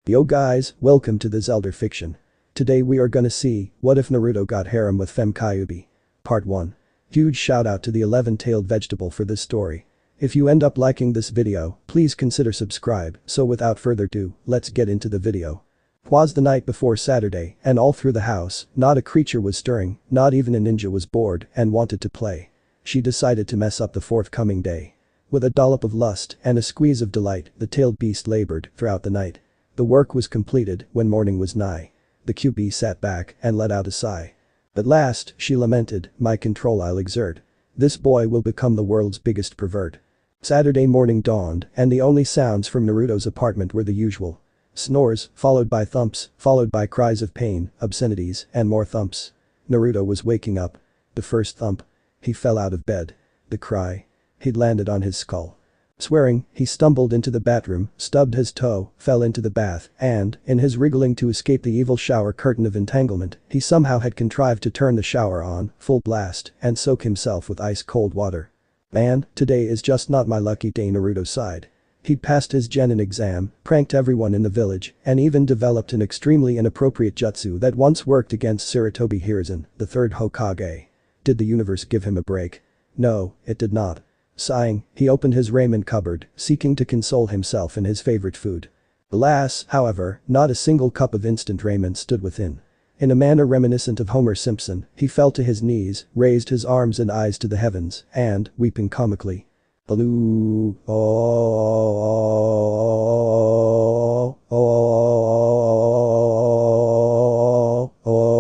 Yo guys, welcome to this elder fiction. Today we are gonna see, what if Naruto got harem with femme Kyuubi? Part 1. Huge shout out to the 11-tailed vegetable for this story. If you end up liking this video, please consider subscribe, so without further ado, let's get into the video. 'Twas the night before Saturday, and all through the house, not a creature was stirring, not even a ninja was bored and wanted to play. She decided to mess up the forthcoming day. With a dollop of lust and a squeeze of delight, the tailed beast labored throughout the night. The work was completed when morning was nigh. The kyubi sat back and let out a sigh. At last, she lamented, my control I'll exert. This boy will become the world's biggest pervert. Saturday morning dawned and the only sounds from Naruto's apartment were the usual. Snores, followed by thumps, followed by cries of pain, obscenities, and more thumps. Naruto was waking up. The first thump. He fell out of bed. The cry. He'd landed on his skull. Swearing, he stumbled into the bathroom, stubbed his toe, fell into the bath, and, in his wriggling to escape the evil shower curtain of entanglement, he somehow had contrived to turn the shower on, full blast, and soak himself with ice-cold water. Man, today is just not my lucky day, Naruto sighed. He'd passed his genin exam, pranked everyone in the village, and even developed an extremely inappropriate jutsu that once worked against Sarutobi Hiruzen, the third Hokage. Did the universe give him a break? No, it did not. Sighing, he opened his ramen cupboard, seeking to console himself in his favorite food. Alas, however, not a single cup of instant ramen stood within. In a manner reminiscent of Homer Simpson, he fell to his knees, raised his arms and eyes to the heavens, and, weeping comically, "Baloo, oh, oh, oh, oh, oh."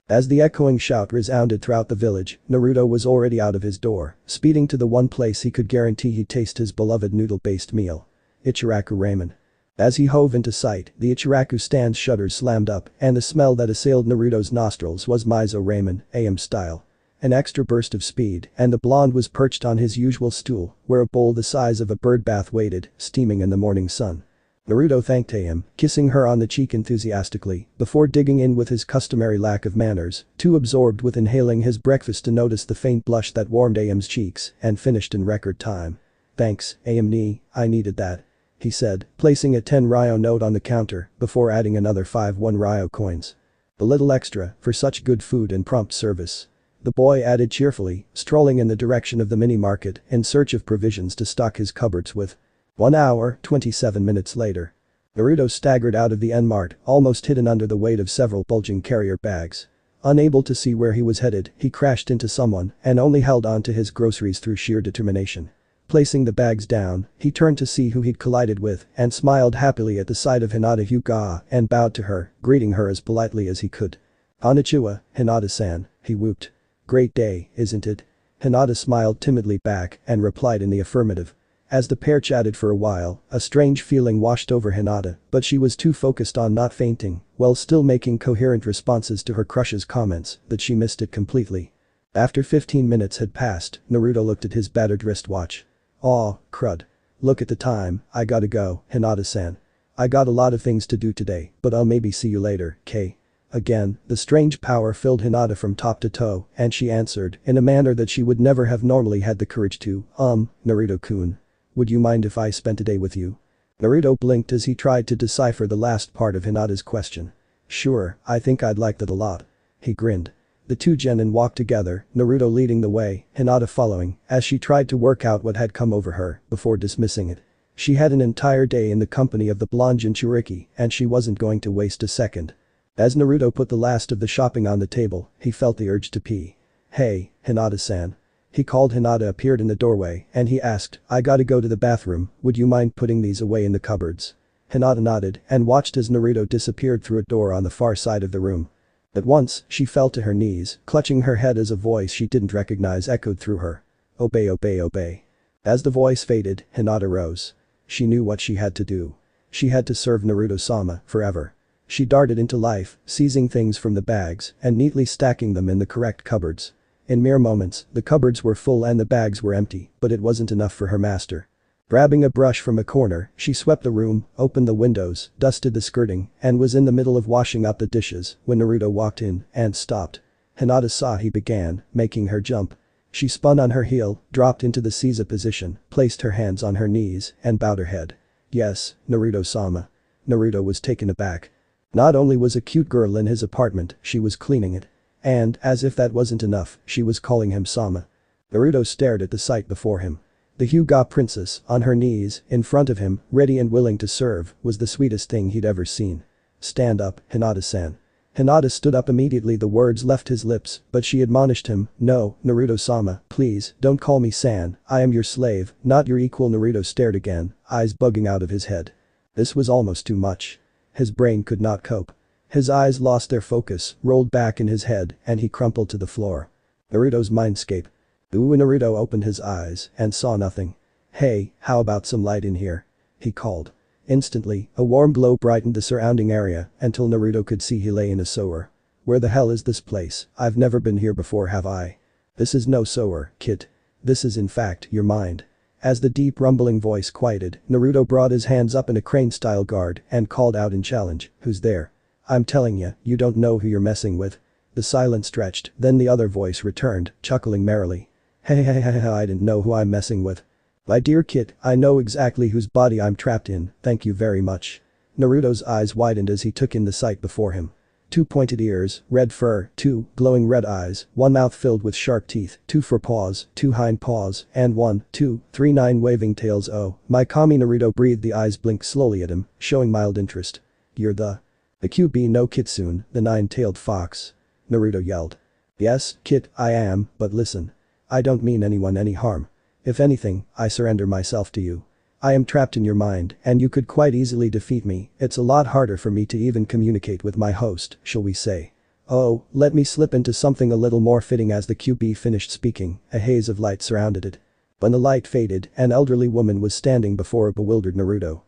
As the echoing shout resounded throughout the village, Naruto was already out of his door, speeding to the one place he could guarantee he'd taste his beloved noodle-based meal. Ichiraku ramen. As he hove into sight, the Ichiraku stand's shutters slammed up, and the smell that assailed Naruto's nostrils was miso ramen, AM style. An extra burst of speed, and the blonde was perched on his usual stool, where a bowl the size of a birdbath waited, steaming in the morning sun. Naruto thanked AM, kissing her on the cheek enthusiastically, before digging in with his customary lack of manners, too absorbed with inhaling his breakfast to notice the faint blush that warmed AM's cheeks, and finished in record time. Thanks, AM I needed that. He said, placing a 10 Ryo note on the counter, before adding another 5 1 Ryo coins. A little extra, for such good food and prompt service. The boy added cheerfully, strolling in the direction of the mini-market in search of provisions to stock his cupboards with. 1 hour, 27 minutes later. Naruto staggered out of the N-Mart, almost hidden under the weight of several bulging carrier bags. Unable to see where he was headed, he crashed into someone and only held on to his groceries through sheer determination. Placing the bags down, he turned to see who he'd collided with and smiled happily at the sight of Hinata Hyuga and bowed to her, greeting her as politely as he could. "Konnichiwa, Hinata-san," he whooped. "Great day, isn't it?" Hinata smiled timidly back and replied in the affirmative. As the pair chatted for a while, a strange feeling washed over Hinata, but she was too focused on not fainting, while still making coherent responses to her crush's comments, that she missed it completely. After 15 minutes had passed, Naruto looked at his battered wristwatch. Aw, crud. Look at the time, I gotta go, Hinata-san. I got a lot of things to do today, but I'll maybe see you later, K. Again, the strange power filled Hinata from top to toe, and she answered, in a manner that she would never have normally had the courage to, Naruto-kun. Would you mind if I spent a day with you? Naruto blinked as he tried to decipher the last part of Hinata's question. Sure, I think I'd like that a lot. He grinned. The two genin walked together, Naruto leading the way, Hinata following, as she tried to work out what had come over her, before dismissing it. She had an entire day in the company of the blonde Jinchuriki, and she wasn't going to waste a second. As Naruto put the last of the shopping on the table, he felt the urge to pee. Hey, Hinata-san. He called. Hinata appeared in the doorway, and he asked, I gotta go to the bathroom, would you mind putting these away in the cupboards? Hinata nodded and watched as Naruto disappeared through a door on the far side of the room. At once, she fell to her knees, clutching her head as a voice she didn't recognize echoed through her. Obey, obey, obey. As the voice faded, Hinata rose. She knew what she had to do. She had to serve Naruto-sama forever. She darted into life, seizing things from the bags and neatly stacking them in the correct cupboards. In mere moments, the cupboards were full and the bags were empty, but it wasn't enough for her master. Grabbing a brush from a corner, she swept the room, opened the windows, dusted the skirting, and was in the middle of washing up the dishes when Naruto walked in and stopped. Hinata saw he began, making her jump. She spun on her heel, dropped into the Caesar position, placed her hands on her knees, and bowed her head. Yes, Naruto-sama. Naruto was taken aback. Not only was a cute girl in his apartment, she was cleaning it. And, as if that wasn't enough, she was calling him Sama. Naruto stared at the sight before him. The Hyuga princess, on her knees, in front of him, ready and willing to serve, was the sweetest thing he'd ever seen. Stand up, Hinata-san. Hinata stood up immediately. The words left his lips, but she admonished him, no, Naruto-sama, please, don't call me San, I am your slave, not your equal. Naruto stared again, eyes bugging out of his head. This was almost too much. His brain could not cope. His eyes lost their focus, rolled back in his head, and he crumpled to the floor. Naruto's mindscape. Naruto opened his eyes and saw nothing. Hey, how about some light in here? He called. Instantly, a warm glow brightened the surrounding area until Naruto could see he lay in a sewer. Where the hell is this place? I've never been here before, have I? This is no sewer, kid. This is in fact your mind. As the deep rumbling voice quieted, Naruto brought his hands up in a crane-style guard and called out in challenge, who's there? I'm telling you, you don't know who you're messing with. The silence stretched, then the other voice returned, chuckling merrily. Hey, I didn't know who I'm messing with. My dear kid, I know exactly whose body I'm trapped in, thank you very much. Naruto's eyes widened as he took in the sight before him. 2 pointed ears, red fur, 2 glowing red eyes, 1 mouth filled with sharp teeth, 2 forepaws, 2 hind paws, and 1, 2, 3 9 waving tails. Oh, my kami. Naruto breathed. The eyes blinked slowly at him, showing mild interest. You're the Kyuubi no Kitsune, the 9-tailed fox. Naruto yelled. Yes, kid, I am, but listen. I don't mean anyone any harm. If anything, I surrender myself to you. I am trapped in your mind, and you could quite easily defeat me. It's a lot harder for me to even communicate with my host, shall we say. Oh, let me slip into something a little more fitting. As the Kyuubi finished speaking, a haze of light surrounded it. When the light faded, an elderly woman was standing before a bewildered Naruto.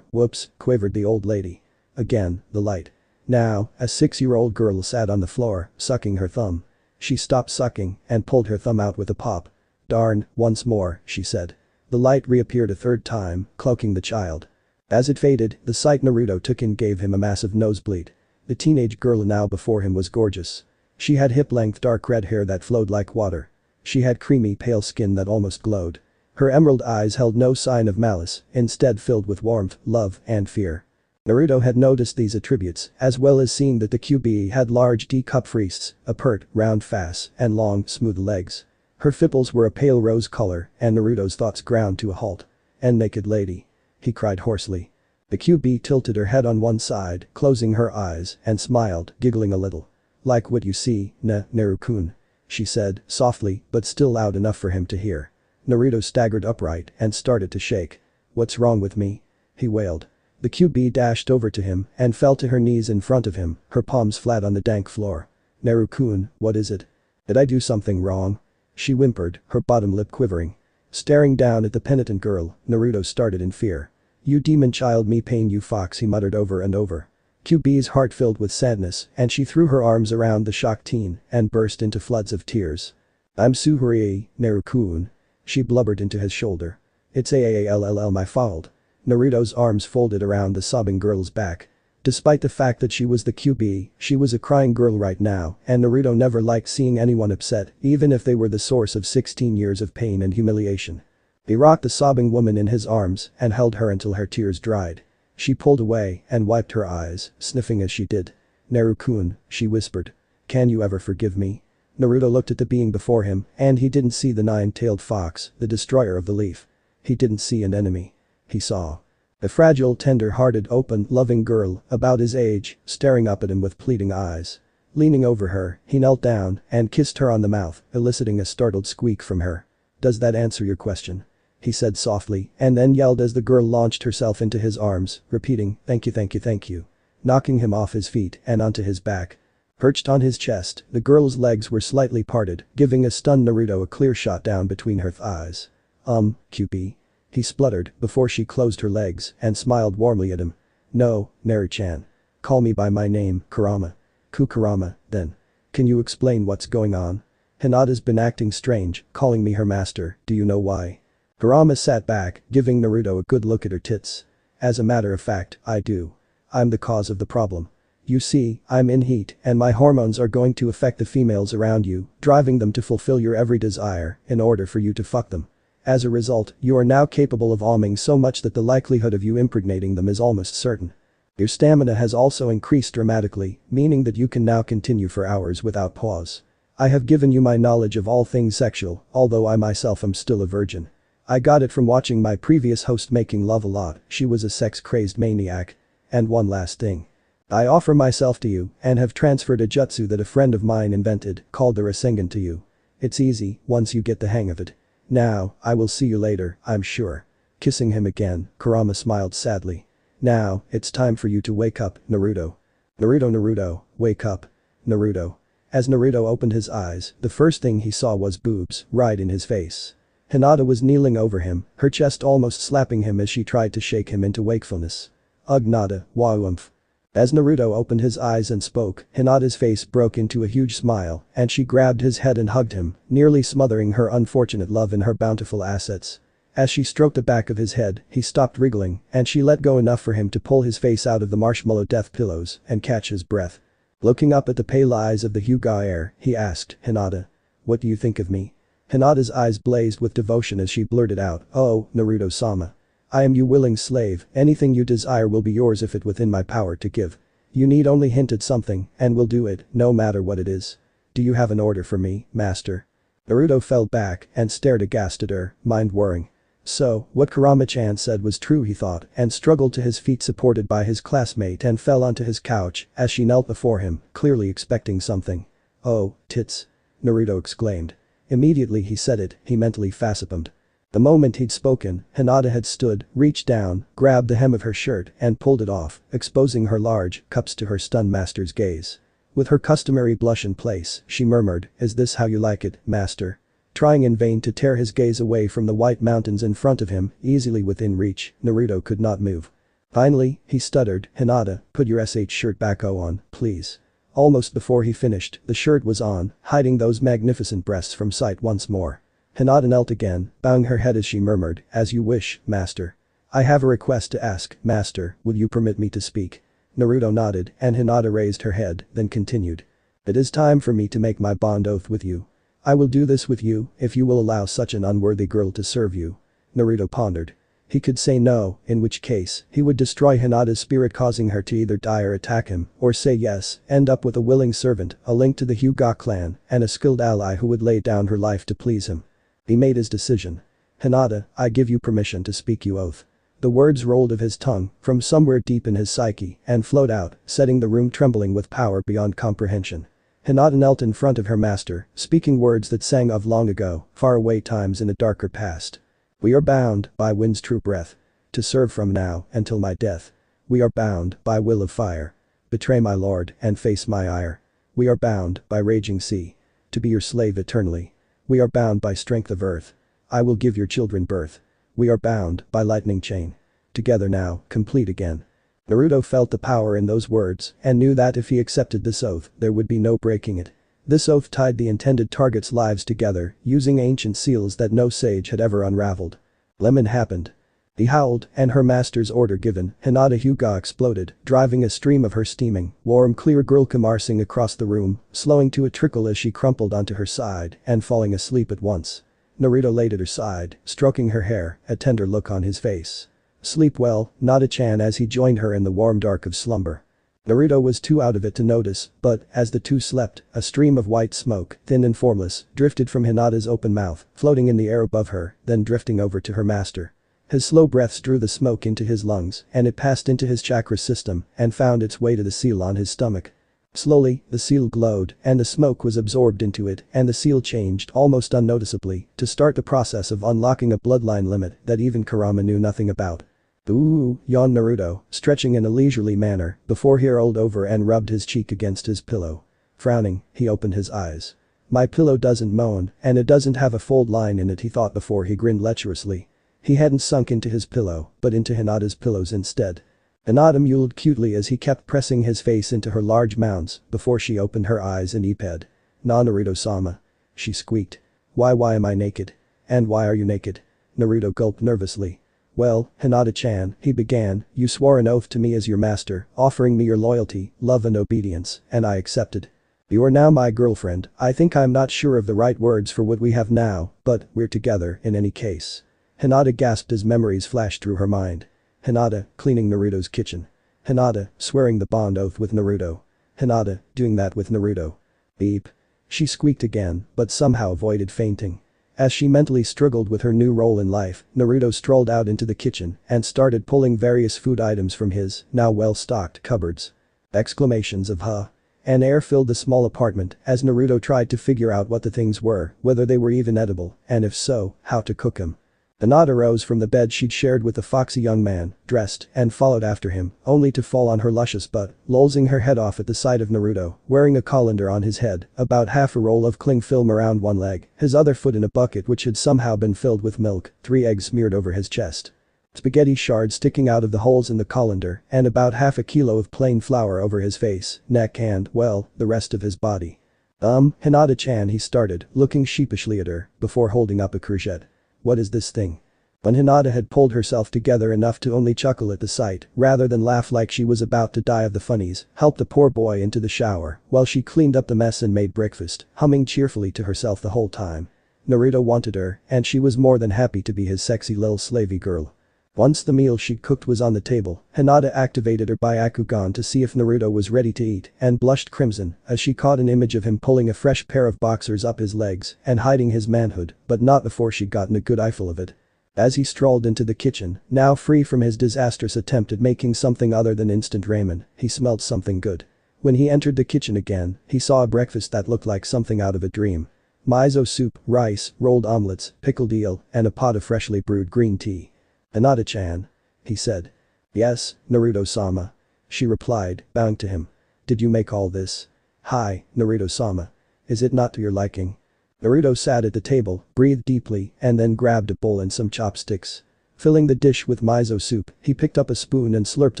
Whoops, quavered the old lady. Again, the light. Now, a 6-year-old girl sat on the floor, sucking her thumb. She stopped sucking and pulled her thumb out with a pop. Darn, once more, she said. The light reappeared a third time, cloaking the child. As it faded, the sight Naruto took in gave him a massive nosebleed. The teenage girl now before him was gorgeous. She had hip-length dark red hair that flowed like water. She had creamy pale skin that almost glowed. Her emerald eyes held no sign of malice, instead filled with warmth, love, and fear. Naruto had noticed these attributes, as well as seeing that the Kyuubi had large D-cup wrists, a pert, round face, and long, smooth legs. Her fipples were a pale rose color, and Naruto's thoughts ground to a halt. And naked lady. He cried hoarsely. The Kyuubi tilted her head on one side, closing her eyes, and smiled, giggling a little. Like what you see, Naru-kun. She said, softly, but still loud enough for him to hear. Naruto staggered upright and started to shake. What's wrong with me? He wailed. The Kyuubi dashed over to him and fell to her knees in front of him, her palms flat on the dank floor. Naru-kun, what is it? Did I do something wrong? She whimpered, her bottom lip quivering. Staring down at the penitent girl, Naruto started in fear. You demon child, me pain you fox, he muttered over and over. Kyuubi's heart filled with sadness, and she threw her arms around the shocked teen and burst into floods of tears. I'm sorry, Naru-kun. She blubbered into his shoulder. It's my fault. Naruto's arms folded around the sobbing girl's back. Despite the fact that she was the Kyuubi, she was a crying girl right now, and Naruto never liked seeing anyone upset, even if they were the source of 16 years of pain and humiliation. He rocked the sobbing woman in his arms and held her until her tears dried. She pulled away and wiped her eyes, sniffing as she did. Naru-kun, she whispered. Can you ever forgive me? Naruto looked at the being before him, and he didn't see the 9-tailed fox, the destroyer of the leaf. He didn't see an enemy. He saw a fragile, tender-hearted, open, loving girl, about his age, staring up at him with pleading eyes. Leaning over her, he knelt down and kissed her on the mouth, eliciting a startled squeak from her. Does that answer your question? He said softly, and then yelled as the girl launched herself into his arms, repeating, thank you, thank you, thank you. Knocking him off his feet and onto his back. Perched on his chest, the girl's legs were slightly parted, giving a stunned Naruto a clear shot down between her thighs. Kyuubi. He spluttered before she closed her legs and smiled warmly at him. No, Naru-chan. Call me by my name, Kurama. Kurama, then. Can you explain what's going on? Hinata's been acting strange, calling me her master, do you know why? Kurama sat back, giving Naruto a good look at her tits. As a matter of fact, I do. I'm the cause of the problem. You see, I'm in heat and my hormones are going to affect the females around you, driving them to fulfill your every desire in order for you to fuck them. As a result, you are now capable of aiming so much that the likelihood of you impregnating them is almost certain. Your stamina has also increased dramatically, meaning that you can now continue for hours without pause. I have given you my knowledge of all things sexual, although I myself am still a virgin. I got it from watching my previous host making love a lot, she was a sex-crazed maniac. And one last thing. I offer myself to you and have transferred a jutsu that a friend of mine invented, called the Rasengan to you. It's easy, once you get the hang of it. Now, I will see you later, I'm sure. Kissing him again, Kurama smiled sadly. Now, it's time for you to wake up, Naruto. Naruto, wake up. Naruto. As Naruto opened his eyes, the first thing he saw was boobs, right in his face. Hinata was kneeling over him, her chest almost slapping him as she tried to shake him into wakefulness. Ugh nada, waumph. As Naruto opened his eyes and spoke, Hinata's face broke into a huge smile, and she grabbed his head and hugged him, nearly smothering her unfortunate love in her bountiful assets. As she stroked the back of his head, he stopped wriggling, and she let go enough for him to pull his face out of the marshmallow death pillows and catch his breath. Looking up at the pale eyes of the Hyuga heir, he asked, Hinata. What do you think of me? Hinata's eyes blazed with devotion as she blurted out, oh, Naruto-sama. I am your willing slave, anything you desire will be yours if it within my power to give. You need only hint at something, and we'll do it, no matter what it is. Do you have an order for me, master? Naruto fell back and stared aghast at her, mind whirring. So, what Kurama-chan said was true he thought, and struggled to his feet supported by his classmate and fell onto his couch as she knelt before him, clearly expecting something. Oh, tits. Naruto exclaimed. Immediately he said it, he mentally facepalmed. The moment he'd spoken, Hinata had stood, reached down, grabbed the hem of her shirt and pulled it off, exposing her large cups to her stunned master's gaze. With her customary blush in place, she murmured, is this how you like it, master? Trying in vain to tear his gaze away from the white mountains in front of him, easily within reach, Naruto could not move. Finally, he stuttered, Hinata, put your shirt back on, please. Almost before he finished, the shirt was on, hiding those magnificent breasts from sight once more. Hinata knelt again, bowing her head as she murmured, as you wish, master. I have a request to ask, master, would you permit me to speak? Naruto nodded and Hinata raised her head, then continued. It is time for me to make my bond oath with you. I will do this with you if you will allow such an unworthy girl to serve you. Naruto pondered. He could say no, in which case, he would destroy Hinata's spirit causing her to either die or attack him, or say yes, end up with a willing servant, a link to the Hyuga clan, and a skilled ally who would lay down her life to please him. He made his decision. Hinata, I give you permission to speak your oath. The words rolled of his tongue from somewhere deep in his psyche and flowed out, setting the room trembling with power beyond comprehension. Hinata knelt in front of her master, speaking words that sang of long ago, faraway times in a darker past. We are bound by wind's true breath. To serve from now until my death. We are bound by will of fire. Betray my lord and face my ire. We are bound by raging sea. To be your slave eternally. We are bound by strength of earth. I will give your children birth. We are bound by lightning chain. Together now, complete again. Naruto felt the power in those words and knew that if he accepted this oath, there would be no breaking it. This oath tied the intended targets' lives together, using ancient seals that no sage had ever unraveled. Lemon happened. He howled, and her master's order given, Hinata Hyuga exploded, driving a stream of her steaming, warm clear girl coursing across the room, slowing to a trickle as she crumpled onto her side and falling asleep at once. Naruto laid at her side, stroking her hair, a tender look on his face. Sleep well, Nada-chan as he joined her in the warm dark of slumber. Naruto was too out of it to notice, but, as the two slept, a stream of white smoke, thin and formless, drifted from Hinata's open mouth, floating in the air above her, then drifting over to her master. His slow breaths drew the smoke into his lungs, and it passed into his chakra system and found its way to the seal on his stomach. Slowly, the seal glowed, and the smoke was absorbed into it, and the seal changed almost unnoticeably to start the process of unlocking a bloodline limit that even Kurama knew nothing about. Ooh, yawned Naruto, stretching in a leisurely manner before he rolled over and rubbed his cheek against his pillow. Frowning, he opened his eyes. My pillow doesn't moan, and it doesn't have a fold line in it, he thought before he grinned lecherously. He hadn't sunk into his pillow, but into Hinata's pillows instead. Hinata mewled cutely as he kept pressing his face into her large mounds before she opened her eyes and eeped. Na Naruto-sama. She squeaked. Why am I naked? And why are you naked? Naruto gulped nervously. "Well, Hinata-chan," he began, "you swore an oath to me as your master, offering me your loyalty, love and obedience, and I accepted. You are now my girlfriend. I think I'm not sure of the right words for what we have now, but we're together in any case." Hinata gasped as memories flashed through her mind. Hinata, cleaning Naruto's kitchen. Hinata, swearing the bond oath with Naruto. Hinata, doing that with Naruto. Beep. She squeaked again, but somehow avoided fainting. As she mentally struggled with her new role in life, Naruto strolled out into the kitchen and started pulling various food items from his, now well-stocked, cupboards. Exclamations of "huh." An air filled the small apartment as Naruto tried to figure out what the things were, whether they were even edible, and if so, how to cook them. Hinata rose from the bed she'd shared with the foxy young man, dressed, and followed after him, only to fall on her luscious butt, lolzing her head off at the sight of Naruto, wearing a colander on his head, about half a roll of cling film around one leg, his other foot in a bucket which had somehow been filled with milk, 3 eggs smeared over his chest. Spaghetti shards sticking out of the holes in the colander, and about half a kilo of plain flour over his face, neck and, well, the rest of his body. Hinata-chan, he started, looking sheepishly at her, before holding up a courgette. "What is this thing?" When Hinata had pulled herself together enough to only chuckle at the sight, rather than laugh like she was about to die of the funnies, helped the poor boy into the shower, while she cleaned up the mess and made breakfast, humming cheerfully to herself the whole time. Naruto wanted her, and she was more than happy to be his sexy lil slavey girl. Once the meal she'd cooked was on the table, Hinata activated her Byakugan to see if Naruto was ready to eat and blushed crimson as she caught an image of him pulling a fresh pair of boxers up his legs and hiding his manhood, but not before she'd gotten a good eyeful of it. As he strolled into the kitchen, now free from his disastrous attempt at making something other than instant ramen, he smelled something good. When he entered the kitchen again, he saw a breakfast that looked like something out of a dream. Miso soup, rice, rolled omelets, pickled eel, and a pot of freshly brewed green tea. "Hinata-chan?" he said. "Yes, Naruto-sama." She replied, bowing to him. "Did you make all this?" "Hi, Naruto-sama. Is it not to your liking?" Naruto sat at the table, breathed deeply, and then grabbed a bowl and some chopsticks. Filling the dish with miso soup, he picked up a spoon and slurped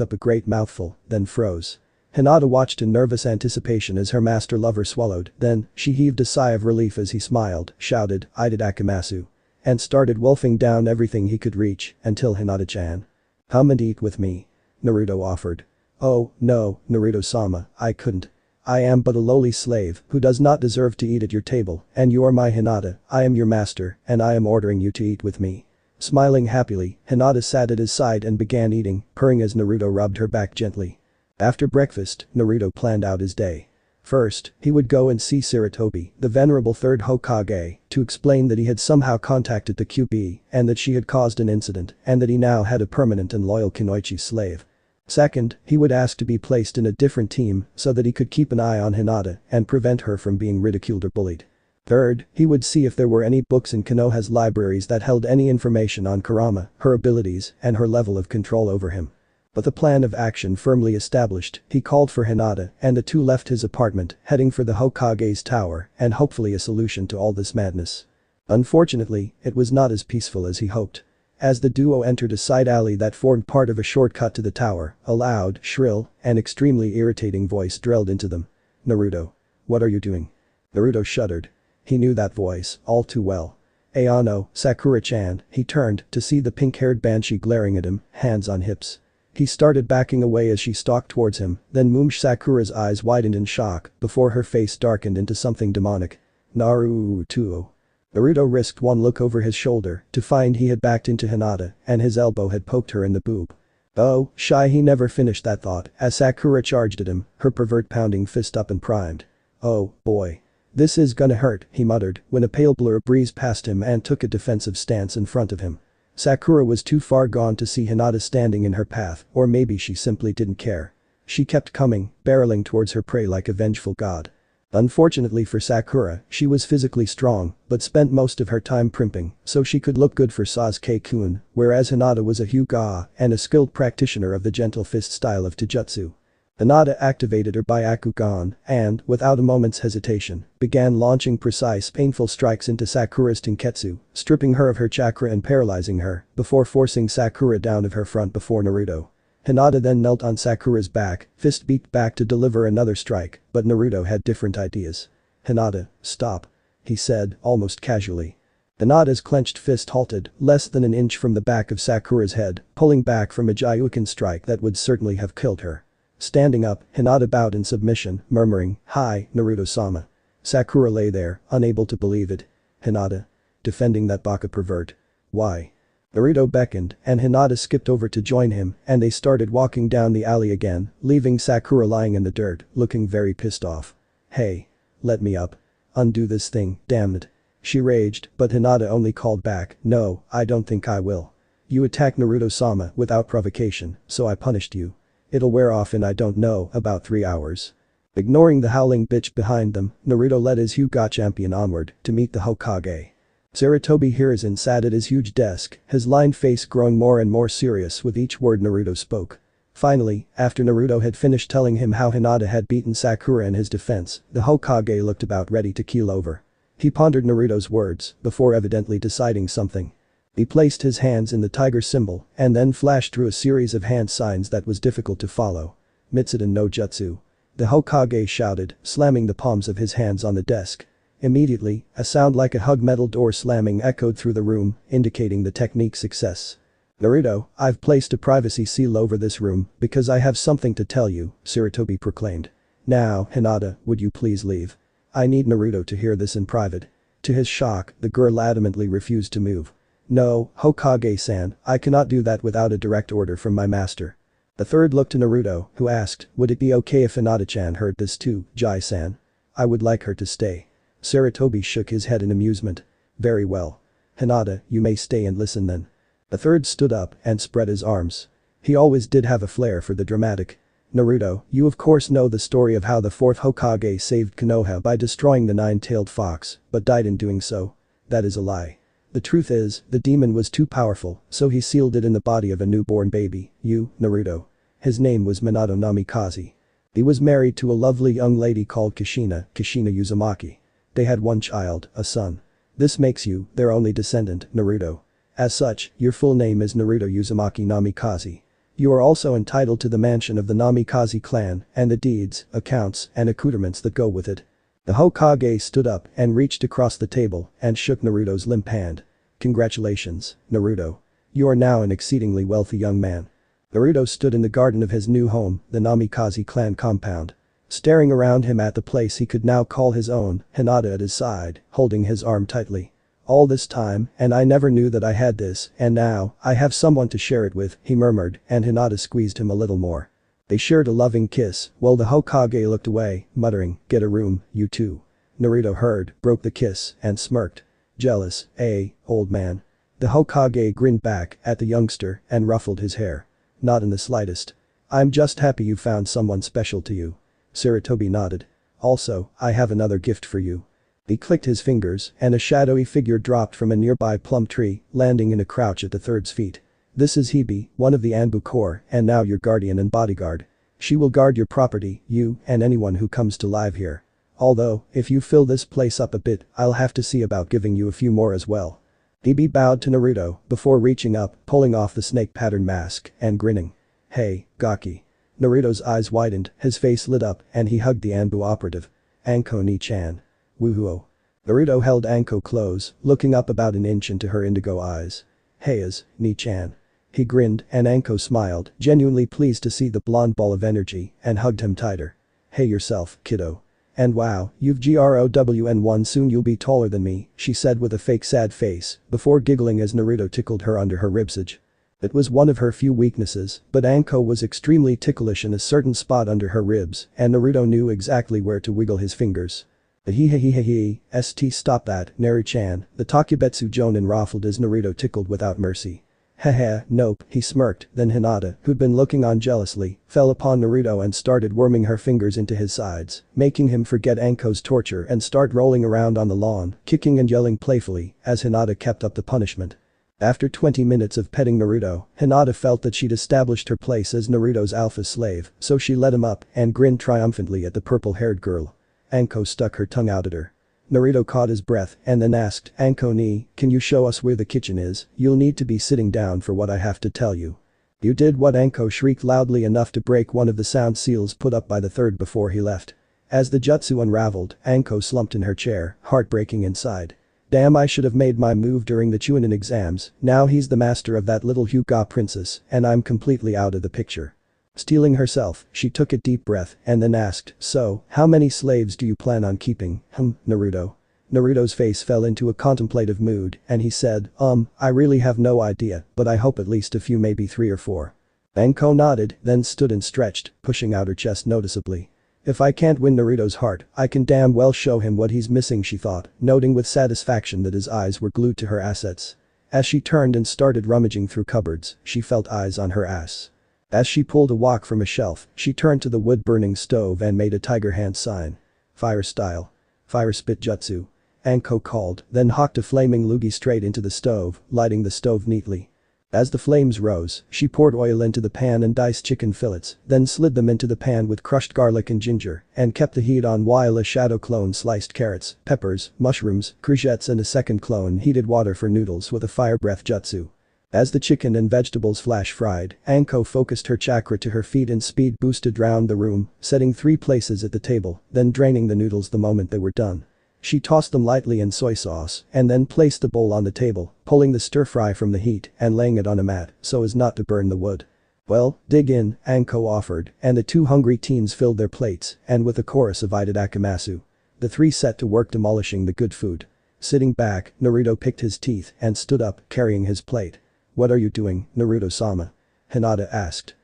up a great mouthful, then froze. Hinata watched in nervous anticipation as her master lover swallowed, then, she heaved a sigh of relief as he smiled, shouted, "Itadakimasu," and started wolfing down everything he could reach, until Hinata-chan. "Come and eat with me," Naruto offered. "Oh, no, Naruto-sama, I couldn't. I am but a lowly slave who does not deserve to eat at your table, and you are my Hinata, I am your master, and I am ordering you to eat with me." Smiling happily, Hinata sat at his side and began eating, purring as Naruto rubbed her back gently. After breakfast, Naruto planned out his day. First, he would go and see Sarutobi, the venerable third Hokage, to explain that he had somehow contacted the Kyuubi and that she had caused an incident and that he now had a permanent and loyal Kunoichi slave. Second, he would ask to be placed in a different team so that he could keep an eye on Hinata and prevent her from being ridiculed or bullied. Third, he would see if there were any books in Konoha's libraries that held any information on Kurama, her abilities, and her level of control over him. But the plan of action firmly established, he called for Hinata and the two left his apartment, heading for the Hokage's tower and hopefully a solution to all this madness. Unfortunately, it was not as peaceful as he hoped. As the duo entered a side alley that formed part of a shortcut to the tower, a loud, shrill, and extremely irritating voice drilled into them. "Naruto. What are you doing?" Naruto shuddered. He knew that voice, all too well. "Ayano, Sakura-chan," he turned to see the pink-haired banshee glaring at him, hands on hips. He started backing away as she stalked towards him, then Sakura's eyes widened in shock before her face darkened into something demonic. "Naruto." Naruto risked one look over his shoulder to find he had backed into Hinata and his elbow had poked her in the boob. "Oh, shy," he never finished that thought as Sakura charged at him, her pervert pounding fist up and primed. "Oh, boy. This is gonna hurt," he muttered when a pale blur breezed past him and took a defensive stance in front of him. Sakura was too far gone to see Hinata standing in her path, or maybe she simply didn't care. She kept coming, barreling towards her prey like a vengeful god. Unfortunately for Sakura, she was physically strong, but spent most of her time primping, so she could look good for Sasuke-kun, whereas Hinata was a Hyuga and a skilled practitioner of the gentle fist style of Taijutsu. Hinata activated her Byakugan and, without a moment's hesitation, began launching precise painful strikes into Sakura's Tenketsu, stripping her of her chakra and paralyzing her, before forcing Sakura down of her front before Naruto. Hinata then knelt on Sakura's back, fist beat back to deliver another strike, but Naruto had different ideas. "Hinata, stop," he said, almost casually. Hinata's clenched fist halted less than an inch from the back of Sakura's head, pulling back from a Gyuuken strike that would certainly have killed her. Standing up, Hinata bowed in submission, murmuring, "Hi, Naruto-sama." Sakura lay there, unable to believe it. Hinata. Defending that baka pervert. Why? Naruto beckoned, and Hinata skipped over to join him, and they started walking down the alley again, leaving Sakura lying in the dirt, looking very pissed off. "Hey. Let me up. Undo this thing, damn it." She raged, but Hinata only called back, "No, I don't think I will. You attacked Naruto-sama without provocation, so I punished you. It'll wear off in I don't know, about 3 hours." Ignoring the howling bitch behind them, Naruto led his Hyuga champion onward to meet the Hokage. Sarutobi Hiruzen sat at his huge desk, his lined face growing more and more serious with each word Naruto spoke. Finally, after Naruto had finished telling him how Hinata had beaten Sakura in his defense, the Hokage looked about ready to keel over. He pondered Naruto's words before evidently deciding something. He placed his hands in the tiger symbol and then flashed through a series of hand signs that was difficult to follow. "Mitsuden no Jutsu." The Hokage shouted, slamming the palms of his hands on the desk. Immediately, a sound like a hug metal door slamming echoed through the room, indicating the technique's success. "Naruto, I've placed a privacy seal over this room because I have something to tell you," Sarutobi proclaimed. "Now, Hinata, would you please leave? I need Naruto to hear this in private." To his shock, the girl adamantly refused to move. "No, Hokage-san, I cannot do that without a direct order from my master." The third looked to Naruto, who asked, "Would it be okay if Hinata-chan heard this too, Jai-san? I would like her to stay." Sarutobi shook his head in amusement. "Very well. Hinata, you may stay and listen then." The third stood up and spread his arms. He always did have a flair for the dramatic. "Naruto, you of course know the story of how the fourth Hokage saved Konoha by destroying the nine-tailed fox, but died in doing so. That is a lie. The truth is, the demon was too powerful, so he sealed it in the body of a newborn baby, you, Naruto. His name was Minato Namikaze. He was married to a lovely young lady called Kashina Uzumaki. They had one child, a son. This makes you their only descendant, Naruto. As such, your full name is Naruto Uzumaki Namikaze. You are also entitled to the mansion of the Namikaze clan and the deeds, accounts, and accoutrements that go with it." The Hokage stood up and reached across the table and shook Naruto's limp hand. "Congratulations, Naruto. You are now an exceedingly wealthy young man." Naruto stood in the garden of his new home, the Namikaze clan compound. Staring around him at the place he could now call his own, Hinata at his side, holding his arm tightly. "All this time, and I never knew that I had this, and now, I have someone to share it with," he murmured, and Hinata squeezed him a little more. They shared a loving kiss, while the Hokage looked away, muttering, "Get a room, you two." Naruto heard, broke the kiss, and smirked. "Jealous, eh, old man?" The Hokage grinned back at the youngster and ruffled his hair. "Not in the slightest. I'm just happy you found someone special to you." Sarutobi nodded. "Also, I have another gift for you." He clicked his fingers and a shadowy figure dropped from a nearby plum tree, landing in a crouch at the third's feet. "This is Hebe, one of the Anbu Corps, and now your guardian and bodyguard. She will guard your property, you, and anyone who comes to live here. Although, if you fill this place up a bit, I'll have to see about giving you a few more as well." Hebe bowed to Naruto before reaching up, pulling off the snake pattern mask, and grinning. "Hey, Gaki." Naruto's eyes widened, his face lit up, and he hugged the Anbu operative. "Anko ni-chan. Woohoo." Naruto held Anko close, looking up about an inch into her indigo eyes. "Hey ni-chan." He grinned and Anko smiled, genuinely pleased to see the blonde ball of energy, and hugged him tighter. "Hey yourself, kiddo. And wow, you've grown, soon you'll be taller than me," she said with a fake sad face, before giggling as Naruto tickled her under her ribsage. It was one of her few weaknesses, but Anko was extremely ticklish in a certain spot under her ribs, and Naruto knew exactly where to wiggle his fingers. St stop that, Naru-chan, the Takubetsu Jonin raffled as Naruto tickled without mercy. Haha, nope, he smirked, then Hinata, who'd been looking on jealously, fell upon Naruto and started worming her fingers into his sides, making him forget Anko's torture and start rolling around on the lawn, kicking and yelling playfully, as Hinata kept up the punishment. After 20 minutes of petting Naruto, Hinata felt that she'd established her place as Naruto's alpha slave, so she let him up and grinned triumphantly at the purple-haired girl. Anko stuck her tongue out at her. Naruto caught his breath and then asked, "Anko-ni, can you show us where the kitchen is? You'll need to be sitting down for what I have to tell you." "You did what?" Anko shrieked loudly enough to break one of the sound seals put up by the third before he left. As the jutsu unraveled, Anko slumped in her chair, heartbreaking inside. Damn, I should have made my move during the Chunin exams, now he's the master of that little Hyuga princess, and I'm completely out of the picture. Steeling herself, she took a deep breath and then asked, so, how many slaves do you plan on keeping, Naruto? Naruto's face fell into a contemplative mood and he said, I really have no idea, but I hope at least a few, maybe 3 or 4. Anko nodded, then stood and stretched, pushing out her chest noticeably. If I can't win Naruto's heart, I can damn well show him what he's missing, she thought, noting with satisfaction that his eyes were glued to her assets. As she turned and started rummaging through cupboards, she felt eyes on her ass. As she pulled a wok from a shelf, she turned to the wood-burning stove and made a tiger hand sign. Fire style. Fire spit jutsu. Anko called, then hawked a flaming loogie straight into the stove, lighting the stove neatly. As the flames rose, she poured oil into the pan and diced chicken fillets, then slid them into the pan with crushed garlic and ginger, and kept the heat on while a shadow clone sliced carrots, peppers, mushrooms, courgettes and a second clone heated water for noodles with a fire breath jutsu. As the chicken and vegetables flash fried, Anko focused her chakra to her feet and speed boosted round the room, setting 3 places at the table, then draining the noodles the moment they were done. She tossed them lightly in soy sauce and then placed the bowl on the table, pulling the stir-fry from the heat and laying it on a mat so as not to burn the wood. Well, dig in, Anko offered, and the 2 hungry teens filled their plates and with a chorus of itadakimasu. The 3 set to work demolishing the good food. Sitting back, Naruto picked his teeth and stood up, carrying his plate. What are you doing, Naruto-sama? Hinata asked.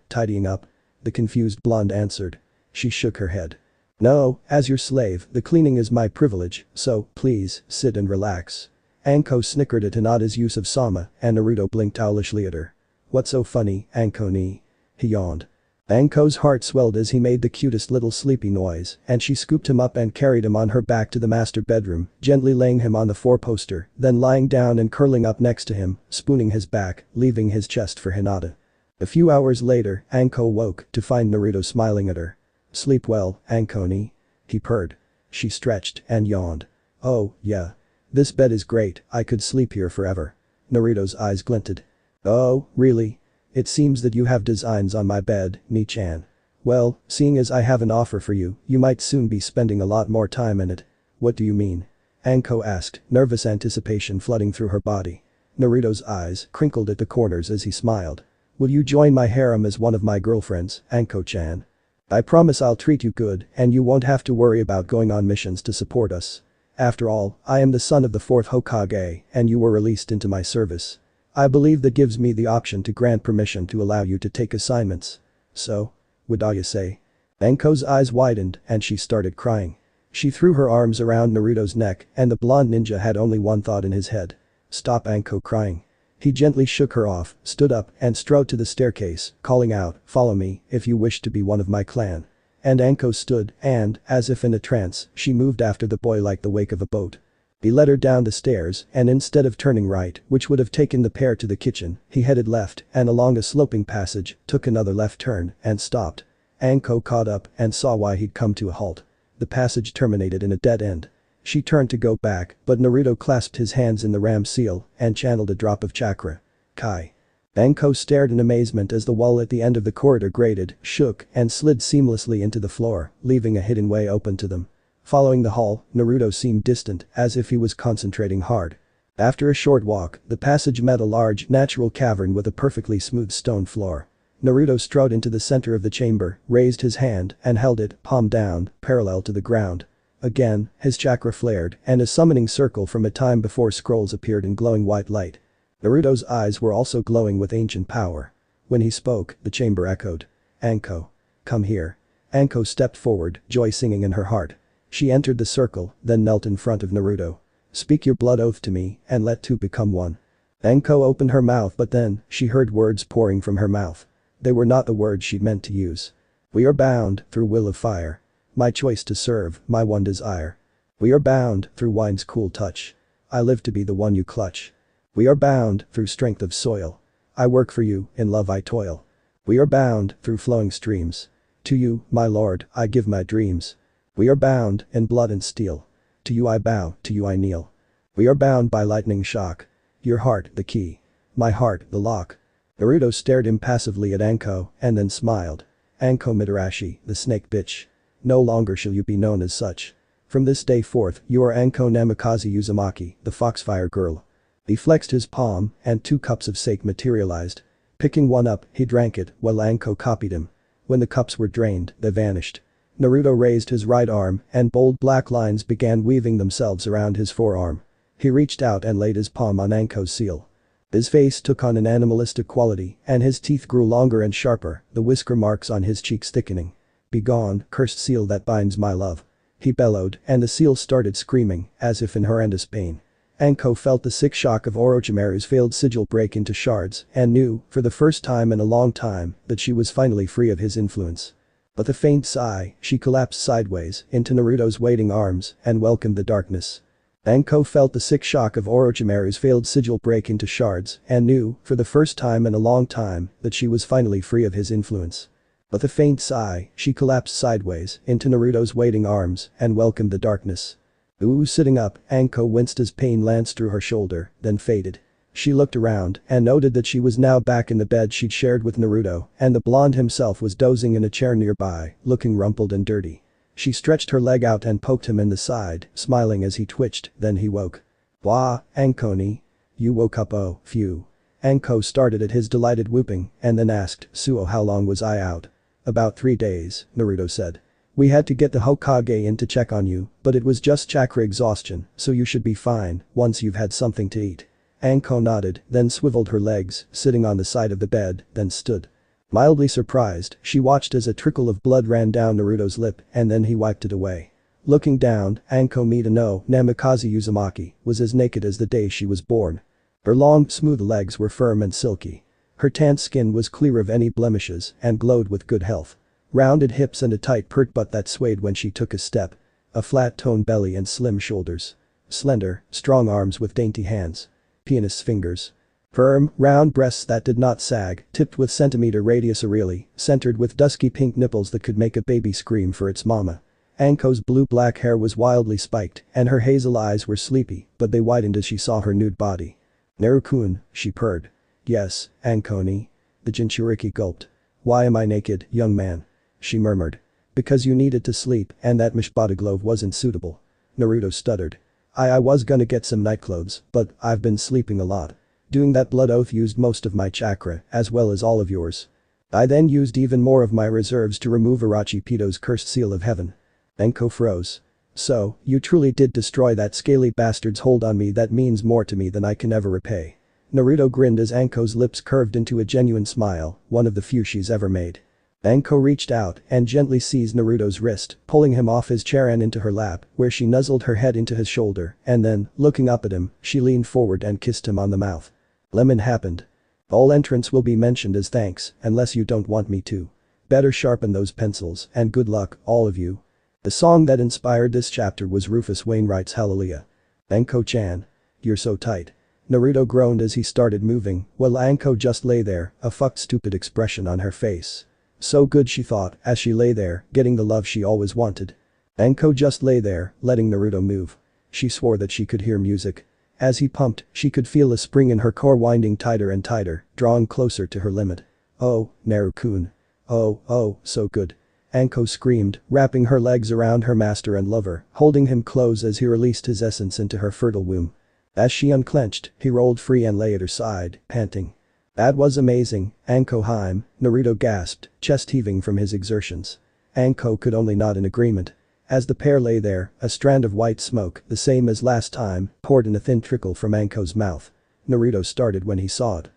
Tidying up. The confused blonde answered. She shook her head. No, as your slave, the cleaning is my privilege, so, please, sit and relax. Anko snickered at Hinata's use of sama, and Naruto blinked owlishly at her. What's so funny, Anko-ni? He yawned. Anko's heart swelled as he made the cutest little sleepy noise, and she scooped him up and carried him on her back to the master bedroom, gently laying him on the 4-poster, then lying down and curling up next to him, spooning his back, leaving his chest for Hinata. A few hours later, Anko woke to find Naruto smiling at her. Sleep well, Anko-ni? He purred. She stretched and yawned. Oh, yeah. This bed is great, I could sleep here forever. Naruto's eyes glinted. Oh, really? It seems that you have designs on my bed, Ni-chan. Well, seeing as I have an offer for you, you might soon be spending a lot more time in it. What do you mean? Anko asked, nervous anticipation flooding through her body. Naruto's eyes crinkled at the corners as he smiled. Will you join my harem as one of my girlfriends, Anko-chan? I promise I'll treat you good and you won't have to worry about going on missions to support us. After all, I am the son of the 4th Hokage and you were released into my service. I believe that gives me the option to grant permission to allow you to take assignments. So? Would you say? Anko's eyes widened and she started crying. She threw her arms around Naruto's neck and the blonde ninja had only one thought in his head. Stop Anko crying. He gently shook her off, stood up and strode to the staircase, calling out, follow me if you wish to be one of my clan. And Anko stood and, as if in a trance, she moved after the boy like the wake of a boat. He led her down the stairs and instead of turning right, which would have taken the pair to the kitchen, he headed left and along a sloping passage, took another left turn and stopped. Anko caught up and saw why he'd come to a halt. The passage terminated in a dead end. She turned to go back, but Naruto clasped his hands in the ram seal and channeled a drop of chakra. Kai. Anko stared in amazement as the wall at the end of the corridor grated, shook, and slid seamlessly into the floor, leaving a hidden way open to them. Following the hall, Naruto seemed distant, as if he was concentrating hard. After a short walk, the passage met a large, natural cavern with a perfectly smooth stone floor. Naruto strode into the center of the chamber, raised his hand, and held it, palm down, parallel to the ground. Again, his chakra flared, and a summoning circle from a time before scrolls appeared in glowing white light. Naruto's eyes were also glowing with ancient power. When he spoke, the chamber echoed. Anko. Come here. Anko stepped forward, joy singing in her heart. She entered the circle, then knelt in front of Naruto. Speak your blood oath to me, and let 2 become 1. Anko opened her mouth but then, she heard words pouring from her mouth. They were not the words she'd meant to use. We are bound, through will of fire. My choice to serve, my one desire. We are bound, through wine's cool touch. I live to be the one you clutch. We are bound, through strength of soil. I work for you, in love I toil. We are bound, through flowing streams. To you, my lord, I give my dreams. We are bound, in blood and steel. To you I bow, to you I kneel. We are bound by lightning shock. Your heart, the key. My heart, the lock. Naruto stared impassively at Anko, and then smiled. Anko Mitarashi, the snake bitch. No longer shall you be known as such. From this day forth, you are Anko Namikaze Uzumaki, the Foxfire Girl." He flexed his palm, and 2 cups of sake materialized. Picking one up, he drank it, while Anko copied him. When the cups were drained, they vanished. Naruto raised his right arm, and bold black lines began weaving themselves around his forearm. He reached out and laid his palm on Anko's seal. His face took on an animalistic quality, and his teeth grew longer and sharper, the whisker marks on his cheeks thickening. "Begone, cursed seal that binds my love," he bellowed, and the seal started screaming, as if in horrendous pain. Anko felt the sick shock of Orochimaru's failed sigil break into shards and knew, for the first time in a long time, that she was finally free of his influence. With a faint sigh, she collapsed sideways into Naruto's waiting arms and welcomed the darkness. Anko felt the sick shock of Orochimaru's failed sigil break into shards and knew, for the first time in a long time, that she was finally free of his influence. With a faint sigh, she collapsed sideways into Naruto's waiting arms and welcomed the darkness. Ooh, sitting up, Anko winced as pain lanced through her shoulder, then faded. She looked around and noted that she was now back in the bed she'd shared with Naruto, and the blonde himself was dozing in a chair nearby, looking rumpled and dirty. She stretched her leg out and poked him in the side, smiling as he twitched, then he woke. "Wah, Ankoni. You woke up, oh, phew." Anko started at his delighted whooping and then asked, "Suo, how long was I out?" "About 3 days," Naruto said. "We had to get the Hokage in to check on you, but it was just chakra exhaustion, so you should be fine once you've had something to eat." Anko nodded, then swiveled her legs, sitting on the side of the bed, then stood. Mildly surprised, she watched as a trickle of blood ran down Naruto's lip and then he wiped it away. Looking down, Anko no Namikaze Uzumaki was as naked as the day she was born. Her long, smooth legs were firm and silky. Her tanned skin was clear of any blemishes and glowed with good health. Rounded hips and a tight pert butt that swayed when she took a step. A flat-toned belly and slim shoulders. Slender, strong arms with dainty hands. Pianist's fingers. Firm, round breasts that did not sag, tipped with centimeter radius aureolae, centered with dusky pink nipples that could make a baby scream for its mama. Anko's blue-black hair was wildly spiked, and her hazel eyes were sleepy, but they widened as she saw her nude body. "Naru-kun," she purred. "Yes, Ankoni." The Jinchuriki gulped. "Why am I naked, young man?" she murmured. "Because you needed to sleep, and that mishbata glove wasn't suitable." Naruto stuttered. I was gonna get some nightclothes, but I've been sleeping a lot. Doing that blood oath used most of my chakra, as well as all of yours. I then used even more of my reserves to remove Orochimaru's cursed seal of heaven." Anko froze. "So, you truly did destroy that scaly bastard's hold on me. That means more to me than I can ever repay." Naruto grinned as Anko's lips curved into a genuine smile, one of the few she's ever made. Anko reached out and gently seized Naruto's wrist, pulling him off his chair and into her lap, where she nuzzled her head into his shoulder, and then, looking up at him, she leaned forward and kissed him on the mouth. Lemon happened. "All entrants will be mentioned as thanks, unless you don't want me to. Better sharpen those pencils, and good luck, all of you." The song that inspired this chapter was Rufus Wainwright's Hallelujah. "Anko-chan. You're so tight." Naruto groaned as he started moving, while Anko just lay there, a fucked stupid expression on her face. So good, she thought, as she lay there, getting the love she always wanted. Anko just lay there, letting Naruto move. She swore that she could hear music. As he pumped, she could feel a spring in her core winding tighter and tighter, drawing closer to her limit. "Oh, Naru-kun. Oh, so good." Anko screamed, wrapping her legs around her master and lover, holding him close as he released his essence into her fertile womb. As she unclenched, he rolled free and lay at her side, panting. "That was amazing, Anko-hime," Naruto gasped, chest heaving from his exertions. Anko could only nod in agreement. As the pair lay there, a strand of white smoke, the same as last time, poured in a thin trickle from Anko's mouth. Naruto started when he saw it.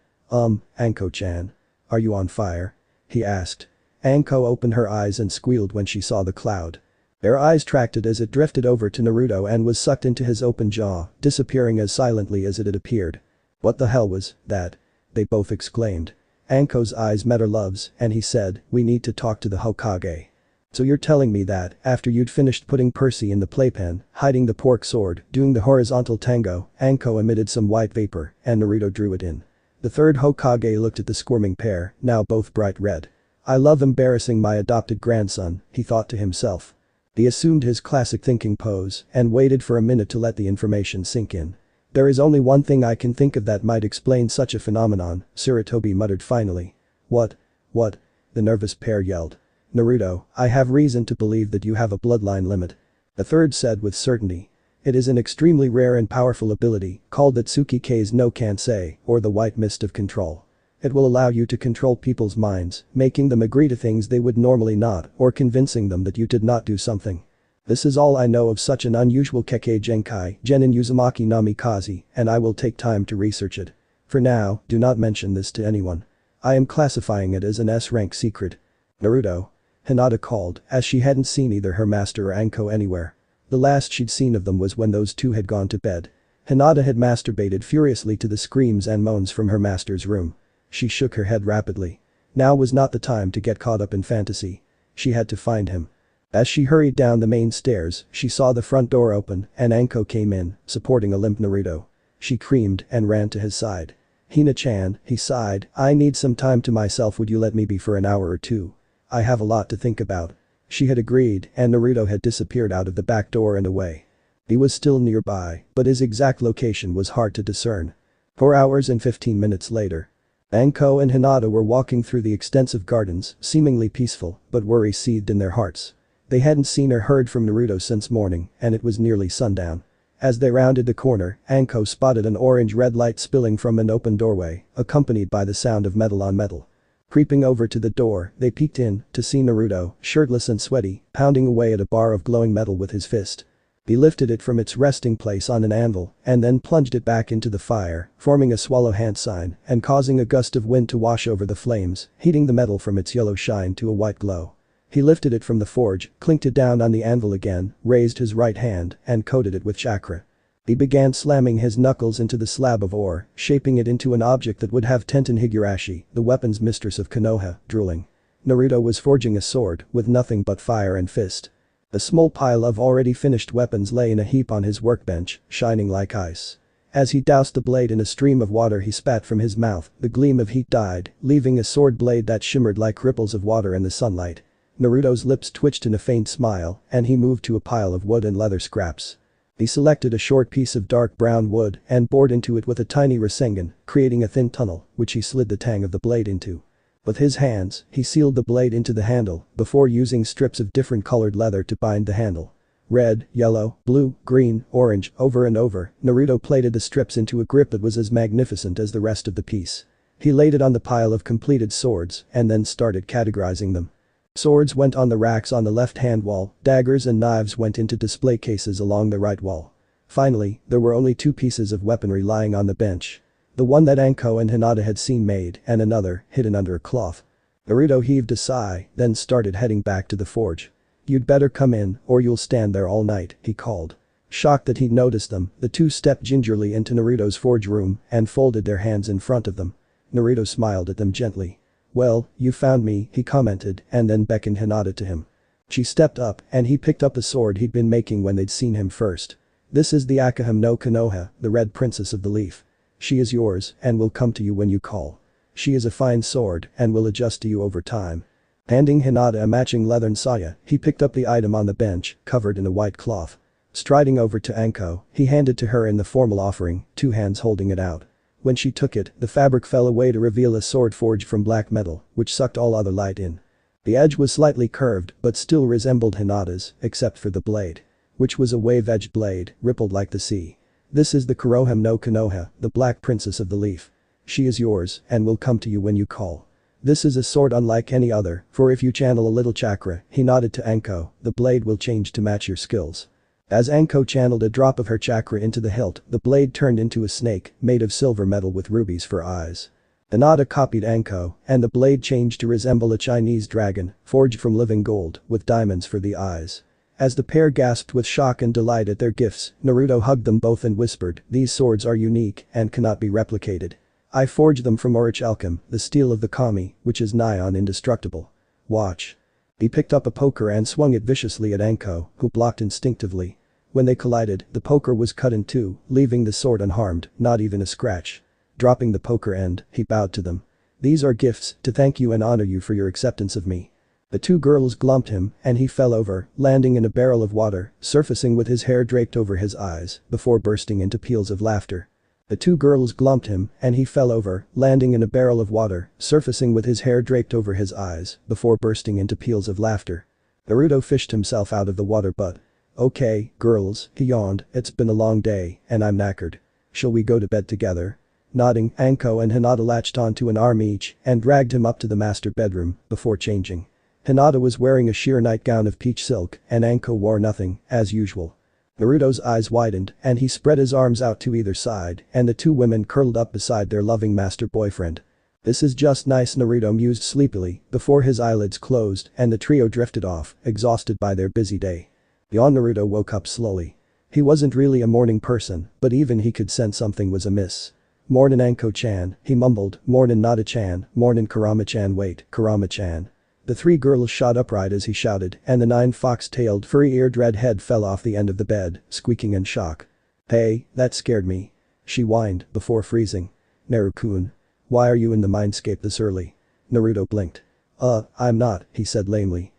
Anko-chan. Are you on fire?" he asked. Anko opened her eyes and squealed when she saw the cloud. Their eyes tracked it as it drifted over to Naruto and was sucked into his open jaw, disappearing as silently as it had appeared. "What the hell was that?" they both exclaimed. Anko's eyes met her love's, and he said, "We need to talk to the Hokage." "So you're telling me that, after you'd finished putting Percy in the playpen, hiding the pork sword, doing the horizontal tango," Anko emitted some white vapor, and Naruto drew it in. The third Hokage looked at the squirming pair, now both bright red. "I love embarrassing my adopted grandson," he thought to himself. He assumed his classic thinking pose and waited for a minute to let the information sink in. "There is only one thing I can think of that might explain such a phenomenon," Tsurutobi muttered finally. What? The nervous pair yelled. "Naruto, I have reason to believe that you have a bloodline limit." The third said with certainty. It is an extremely rare and powerful ability called the Tsukike's no Kansei, or the white mist of control. It will allow you to control people's minds, making them agree to things they would normally not, or convincing them that you did not do something. This is all I know of such an unusual Kekkei Genkai Genin Uzumaki no Mikaze, and I will take time to research it. For now, do not mention this to anyone. I am classifying it as an S-rank secret. Naruto. Hinata called, as she hadn't seen either her master or Anko anywhere. The last she'd seen of them was when those two had gone to bed. Hinata had masturbated furiously to the screams and moans from her master's room. She shook her head rapidly. Now was not the time to get caught up in fantasy. She had to find him. As she hurried down the main stairs, she saw the front door open and Anko came in, supporting a limp Naruto. She screamed and ran to his side. "Hina-chan," he sighed, "I need some time to myself, would you let me be for an hour or two? I have a lot to think about." She had agreed and Naruto had disappeared out of the back door and away. He was still nearby, but his exact location was hard to discern. 4 hours and 15 minutes later. Anko and Hinata were walking through the extensive gardens, seemingly peaceful, but worry seethed in their hearts. They hadn't seen or heard from Naruto since morning, and it was nearly sundown. As they rounded the corner, Anko spotted an orange-red light spilling from an open doorway, accompanied by the sound of metal on metal. Creeping over to the door, they peeked in, to see Naruto, shirtless and sweaty, pounding away at a bar of glowing metal with his fist. He lifted it from its resting place on an anvil, and then plunged it back into the fire, forming a swallow hand sign, and causing a gust of wind to wash over the flames, heating the metal from its yellow shine to a white glow. He lifted it from the forge, clinked it down on the anvil again, raised his right hand, and coated it with chakra. He began slamming his knuckles into the slab of ore, shaping it into an object that would have Tenten Higurashi, the weapons mistress of Konoha, drooling. Naruto was forging a sword, with nothing but fire and fist. A small pile of already finished weapons lay in a heap on his workbench, shining like ice. As he doused the blade in a stream of water he spat from his mouth, the gleam of heat died, leaving a sword blade that shimmered like ripples of water in the sunlight. Naruto's lips twitched in a faint smile, and he moved to a pile of wood and leather scraps. He selected a short piece of dark brown wood and bored into it with a tiny Rasengan, creating a thin tunnel, which he slid the tang of the blade into. With his hands, he sealed the blade into the handle before using strips of different colored leather to bind the handle. Red, yellow, blue, green, orange, over and over, Naruto plaited the strips into a grip that was as magnificent as the rest of the piece. He laid it on the pile of completed swords and then started categorizing them. Swords went on the racks on the left-hand wall, daggers and knives went into display cases along the right wall. Finally, there were only 2 pieces of weaponry lying on the bench. The one that Anko and Hinata had seen made, and another, hidden under a cloth. Naruto heaved a sigh, then started heading back to the forge. "You'd better come in, or you'll stand there all night," he called. Shocked that he'd noticed them, the two stepped gingerly into Naruto's forge room and folded their hands in front of them. Naruto smiled at them gently. "Well, you found me," he commented, and then beckoned Hinata to him. She stepped up, and he picked up the sword he'd been making when they'd seen him first. "This is the Akaham no Konoha, the Red Princess of the Leaf. She is yours, and will come to you when you call. She is a fine sword, and will adjust to you over time." Handing Hinata a matching leathern saya, he picked up the item on the bench, covered in a white cloth. Striding over to Anko, he handed to her in the formal offering, 2 hands holding it out. When she took it, the fabric fell away to reveal a sword forged from black metal, which sucked all other light in. The edge was slightly curved, but still resembled Hinata's, except for the blade. Which was a wave-edged blade, rippled like the sea. "This is the Kuroham no Konoha, the Black Princess of the Leaf. She is yours, and will come to you when you call. This is a sword unlike any other, for if you channel a little chakra," he nodded to Anko, "the blade will change to match your skills." As Anko channeled a drop of her chakra into the hilt, the blade turned into a snake, made of silver metal with rubies for eyes. Hinata copied Anko, and the blade changed to resemble a Chinese dragon, forged from living gold, with diamonds for the eyes. As the pair gasped with shock and delight at their gifts, Naruto hugged them both and whispered, "These swords are unique and cannot be replicated. I forged them from orichalcum, the steel of the kami, which is nigh on indestructible. Watch." He picked up a poker and swung it viciously at Anko, who blocked instinctively. When they collided, the poker was cut in 2, leaving the sword unharmed, not even a scratch. Dropping the poker end, he bowed to them. "These are gifts, to thank you and honor you for your acceptance of me." The 2 girls glumped him, and he fell over, landing in a barrel of water, surfacing with his hair draped over his eyes, before bursting into peals of laughter. The 2 girls glumped him, and he fell over, landing in a barrel of water, surfacing with his hair draped over his eyes, before bursting into peals of laughter. Naruto fished himself out of the water but Okay, girls, he yawned, it's been a long day, and I'm knackered. Shall we go to bed together? Nodding, Anko and Hinata latched onto an arm each and dragged him up to the master bedroom before changing. Hinata was wearing a sheer nightgown of peach silk and Anko wore nothing, as usual. Naruto's eyes widened and he spread his arms out to either side and the two women curled up beside their loving master boyfriend. This is just nice, Naruto mused sleepily before his eyelids closed and the trio drifted off, exhausted by their busy day. Naruto woke up slowly. He wasn't really a morning person, but even he could sense something was amiss. Mornin' Anko-chan, he mumbled, mornin' Nada-chan, mornin' Kurama-chan, wait, Kurama-chan. The three girls shot upright as he shouted and the 9 fox-tailed furry-eared red head fell off the end of the bed, squeaking in shock. Hey, that scared me. She whined before freezing. Naru-kun. Why are you in the mindscape this early? Naruto blinked. I'm not, he said lamely.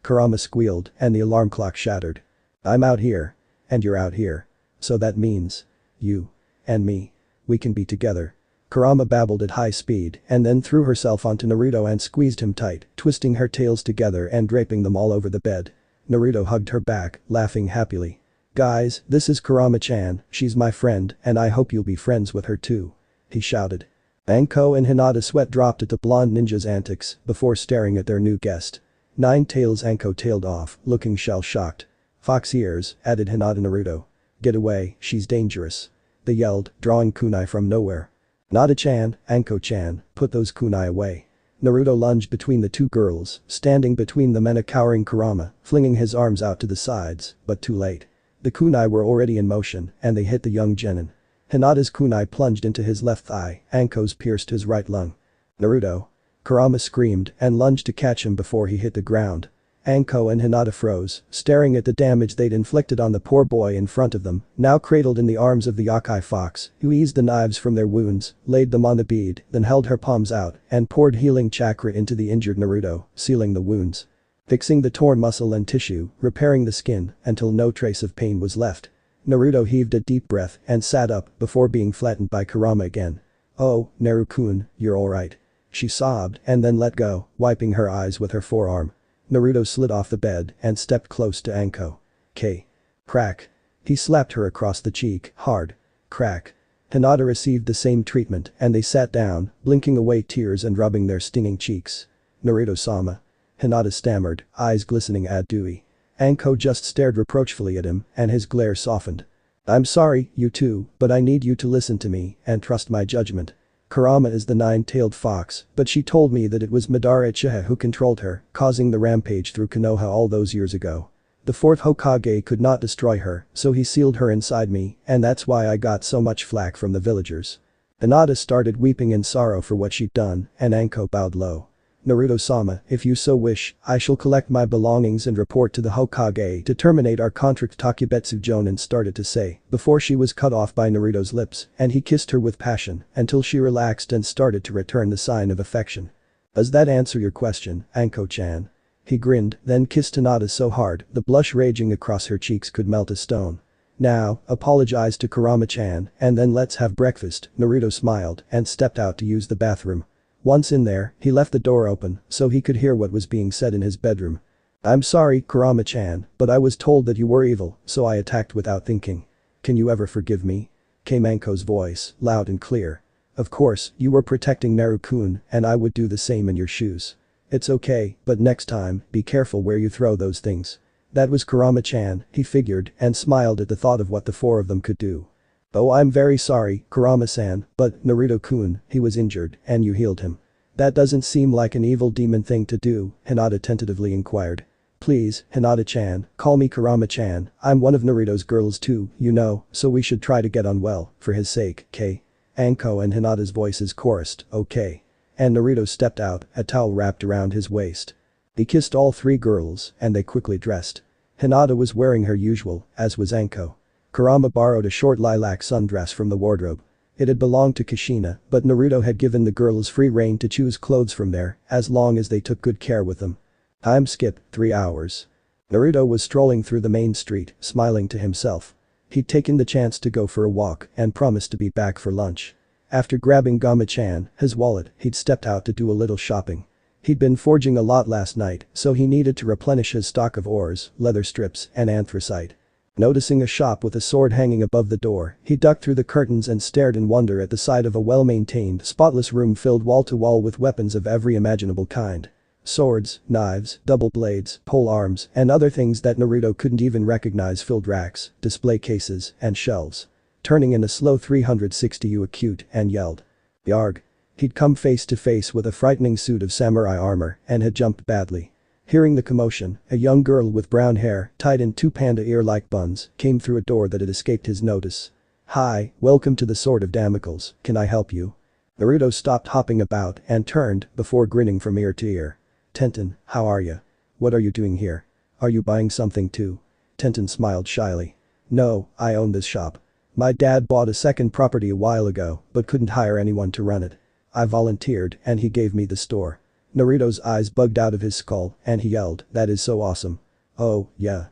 Kurama squealed and the alarm clock shattered. I'm out here. And you're out here. So that means you and me. We can be together. Kurama babbled at high speed and then threw herself onto Naruto and squeezed him tight, twisting her tails together and draping them all over the bed. Naruto hugged her back, laughing happily. Guys, this is Kurama-chan, she's my friend and I hope you'll be friends with her too. He shouted. Anko and Hinata sweat dropped at the blonde ninja's antics before staring at their new guest. 9 tails Anko tailed off, looking shell-shocked. Fox ears, added Hinata. Naruto. Get away, she's dangerous. They yelled, drawing kunai from nowhere. Nada-chan, Anko-chan, put those kunai away. Naruto lunged between the two girls, standing between them and a cowering Kurama, flinging his arms out to the sides, but too late. The kunai were already in motion and they hit the young genin. Hinata's kunai plunged into his left thigh, Anko's pierced his right lung. Naruto. Kurama screamed and lunged to catch him before he hit the ground. Anko and Hinata froze, staring at the damage they'd inflicted on the poor boy in front of them, now cradled in the arms of the Yakai fox, who eased the knives from their wounds, laid them on the bead, then held her palms out and poured healing chakra into the injured Naruto, sealing the wounds. Fixing the torn muscle and tissue, repairing the skin, until no trace of pain was left. Naruto heaved a deep breath and sat up before being flattened by Kurama again. Oh, Naru-kun, you're alright. She sobbed and then let go, wiping her eyes with her forearm. Naruto slid off the bed and stepped close to Anko. K. Crack. He slapped her across the cheek, hard. Crack. Hinata received the same treatment and they sat down, blinking away tears and rubbing their stinging cheeks. Naruto-sama. Hinata stammered, eyes glistening at Dewey. Anko just stared reproachfully at him and his glare softened. I'm sorry, you two, but I need you to listen to me and trust my judgment. Kurama is the 9-tailed fox, but she told me that it was Madara Uchiha who controlled her, causing the rampage through Konoha all those years ago. The 4th Hokage could not destroy her, so he sealed her inside me, and that's why I got so much flack from the villagers. Hinata started weeping in sorrow for what she'd done, and Anko bowed low. Naruto-sama, if you so wish, I shall collect my belongings and report to the Hokage to terminate our contract. Takebetsu Jonin started to say before she was cut off by Naruto's lips and he kissed her with passion until she relaxed and started to return the sign of affection. Does that answer your question, Anko-chan? He grinned, then kissed Hinata so hard the blush raging across her cheeks could melt a stone. Now, apologize to Kurama-chan and then let's have breakfast. Naruto smiled and stepped out to use the bathroom. Once in there, he left the door open so he could hear what was being said in his bedroom. I'm sorry, Kurama-chan, but I was told that you were evil, so I attacked without thinking. Can you ever forgive me? Came Anko's voice, loud and clear. Of course, you were protecting Naru-kun and I would do the same in your shoes. It's okay, but next time, be careful where you throw those things. That was Kurama-chan, he figured, and smiled at the thought of what the 4 of them could do. Oh, I'm very sorry, Kurama-san, but Naruto-kun, he was injured and you healed him. That doesn't seem like an evil demon thing to do, Hinata tentatively inquired. Please, Hinata-chan, call me Kurama-chan, I'm one of Naruto's girls too, you know, so we should try to get on well, for his sake, K. Anko and Hinata's voices chorused, okay. And Naruto stepped out, a towel wrapped around his waist. He kissed all 3 girls and they quickly dressed. Hinata was wearing her usual, as was Anko. Kurama borrowed a short lilac sundress from the wardrobe. It had belonged to Kushina, but Naruto had given the girls free rein to choose clothes from there, as long as they took good care with them. Time skip, 3 hours. Naruto was strolling through the main street, smiling to himself. He'd taken the chance to go for a walk and promised to be back for lunch. After grabbing Gama-chan, his wallet, he'd stepped out to do a little shopping. He'd been forging a lot last night, so he needed to replenish his stock of ores, leather strips, and anthracite. Noticing a shop with a sword hanging above the door, he ducked through the curtains and stared in wonder at the sight of a well-maintained, spotless room filled wall-to-wall with weapons of every imaginable kind. Swords, knives, double blades, pole arms, and other things that Naruto couldn't even recognize filled racks, display cases, and shelves. Turning in a slow 360 acute and yelled. Yarg. He'd come face to face with a frightening suit of samurai armor and had jumped badly. Hearing the commotion, a young girl with brown hair tied in two panda ear-like buns came through a door that had escaped his notice. Hi, welcome to the Sword of Damocles, can I help you? Naruto stopped hopping about and turned before grinning from ear to ear. Tenten, how are you? What are you doing here? Are you buying something too? Tenten smiled shyly. No, I own this shop. My dad bought a second property a while ago but couldn't hire anyone to run it. I volunteered and he gave me the store. Naruto's eyes bugged out of his skull and he yelled, that is so awesome. Oh, yeah.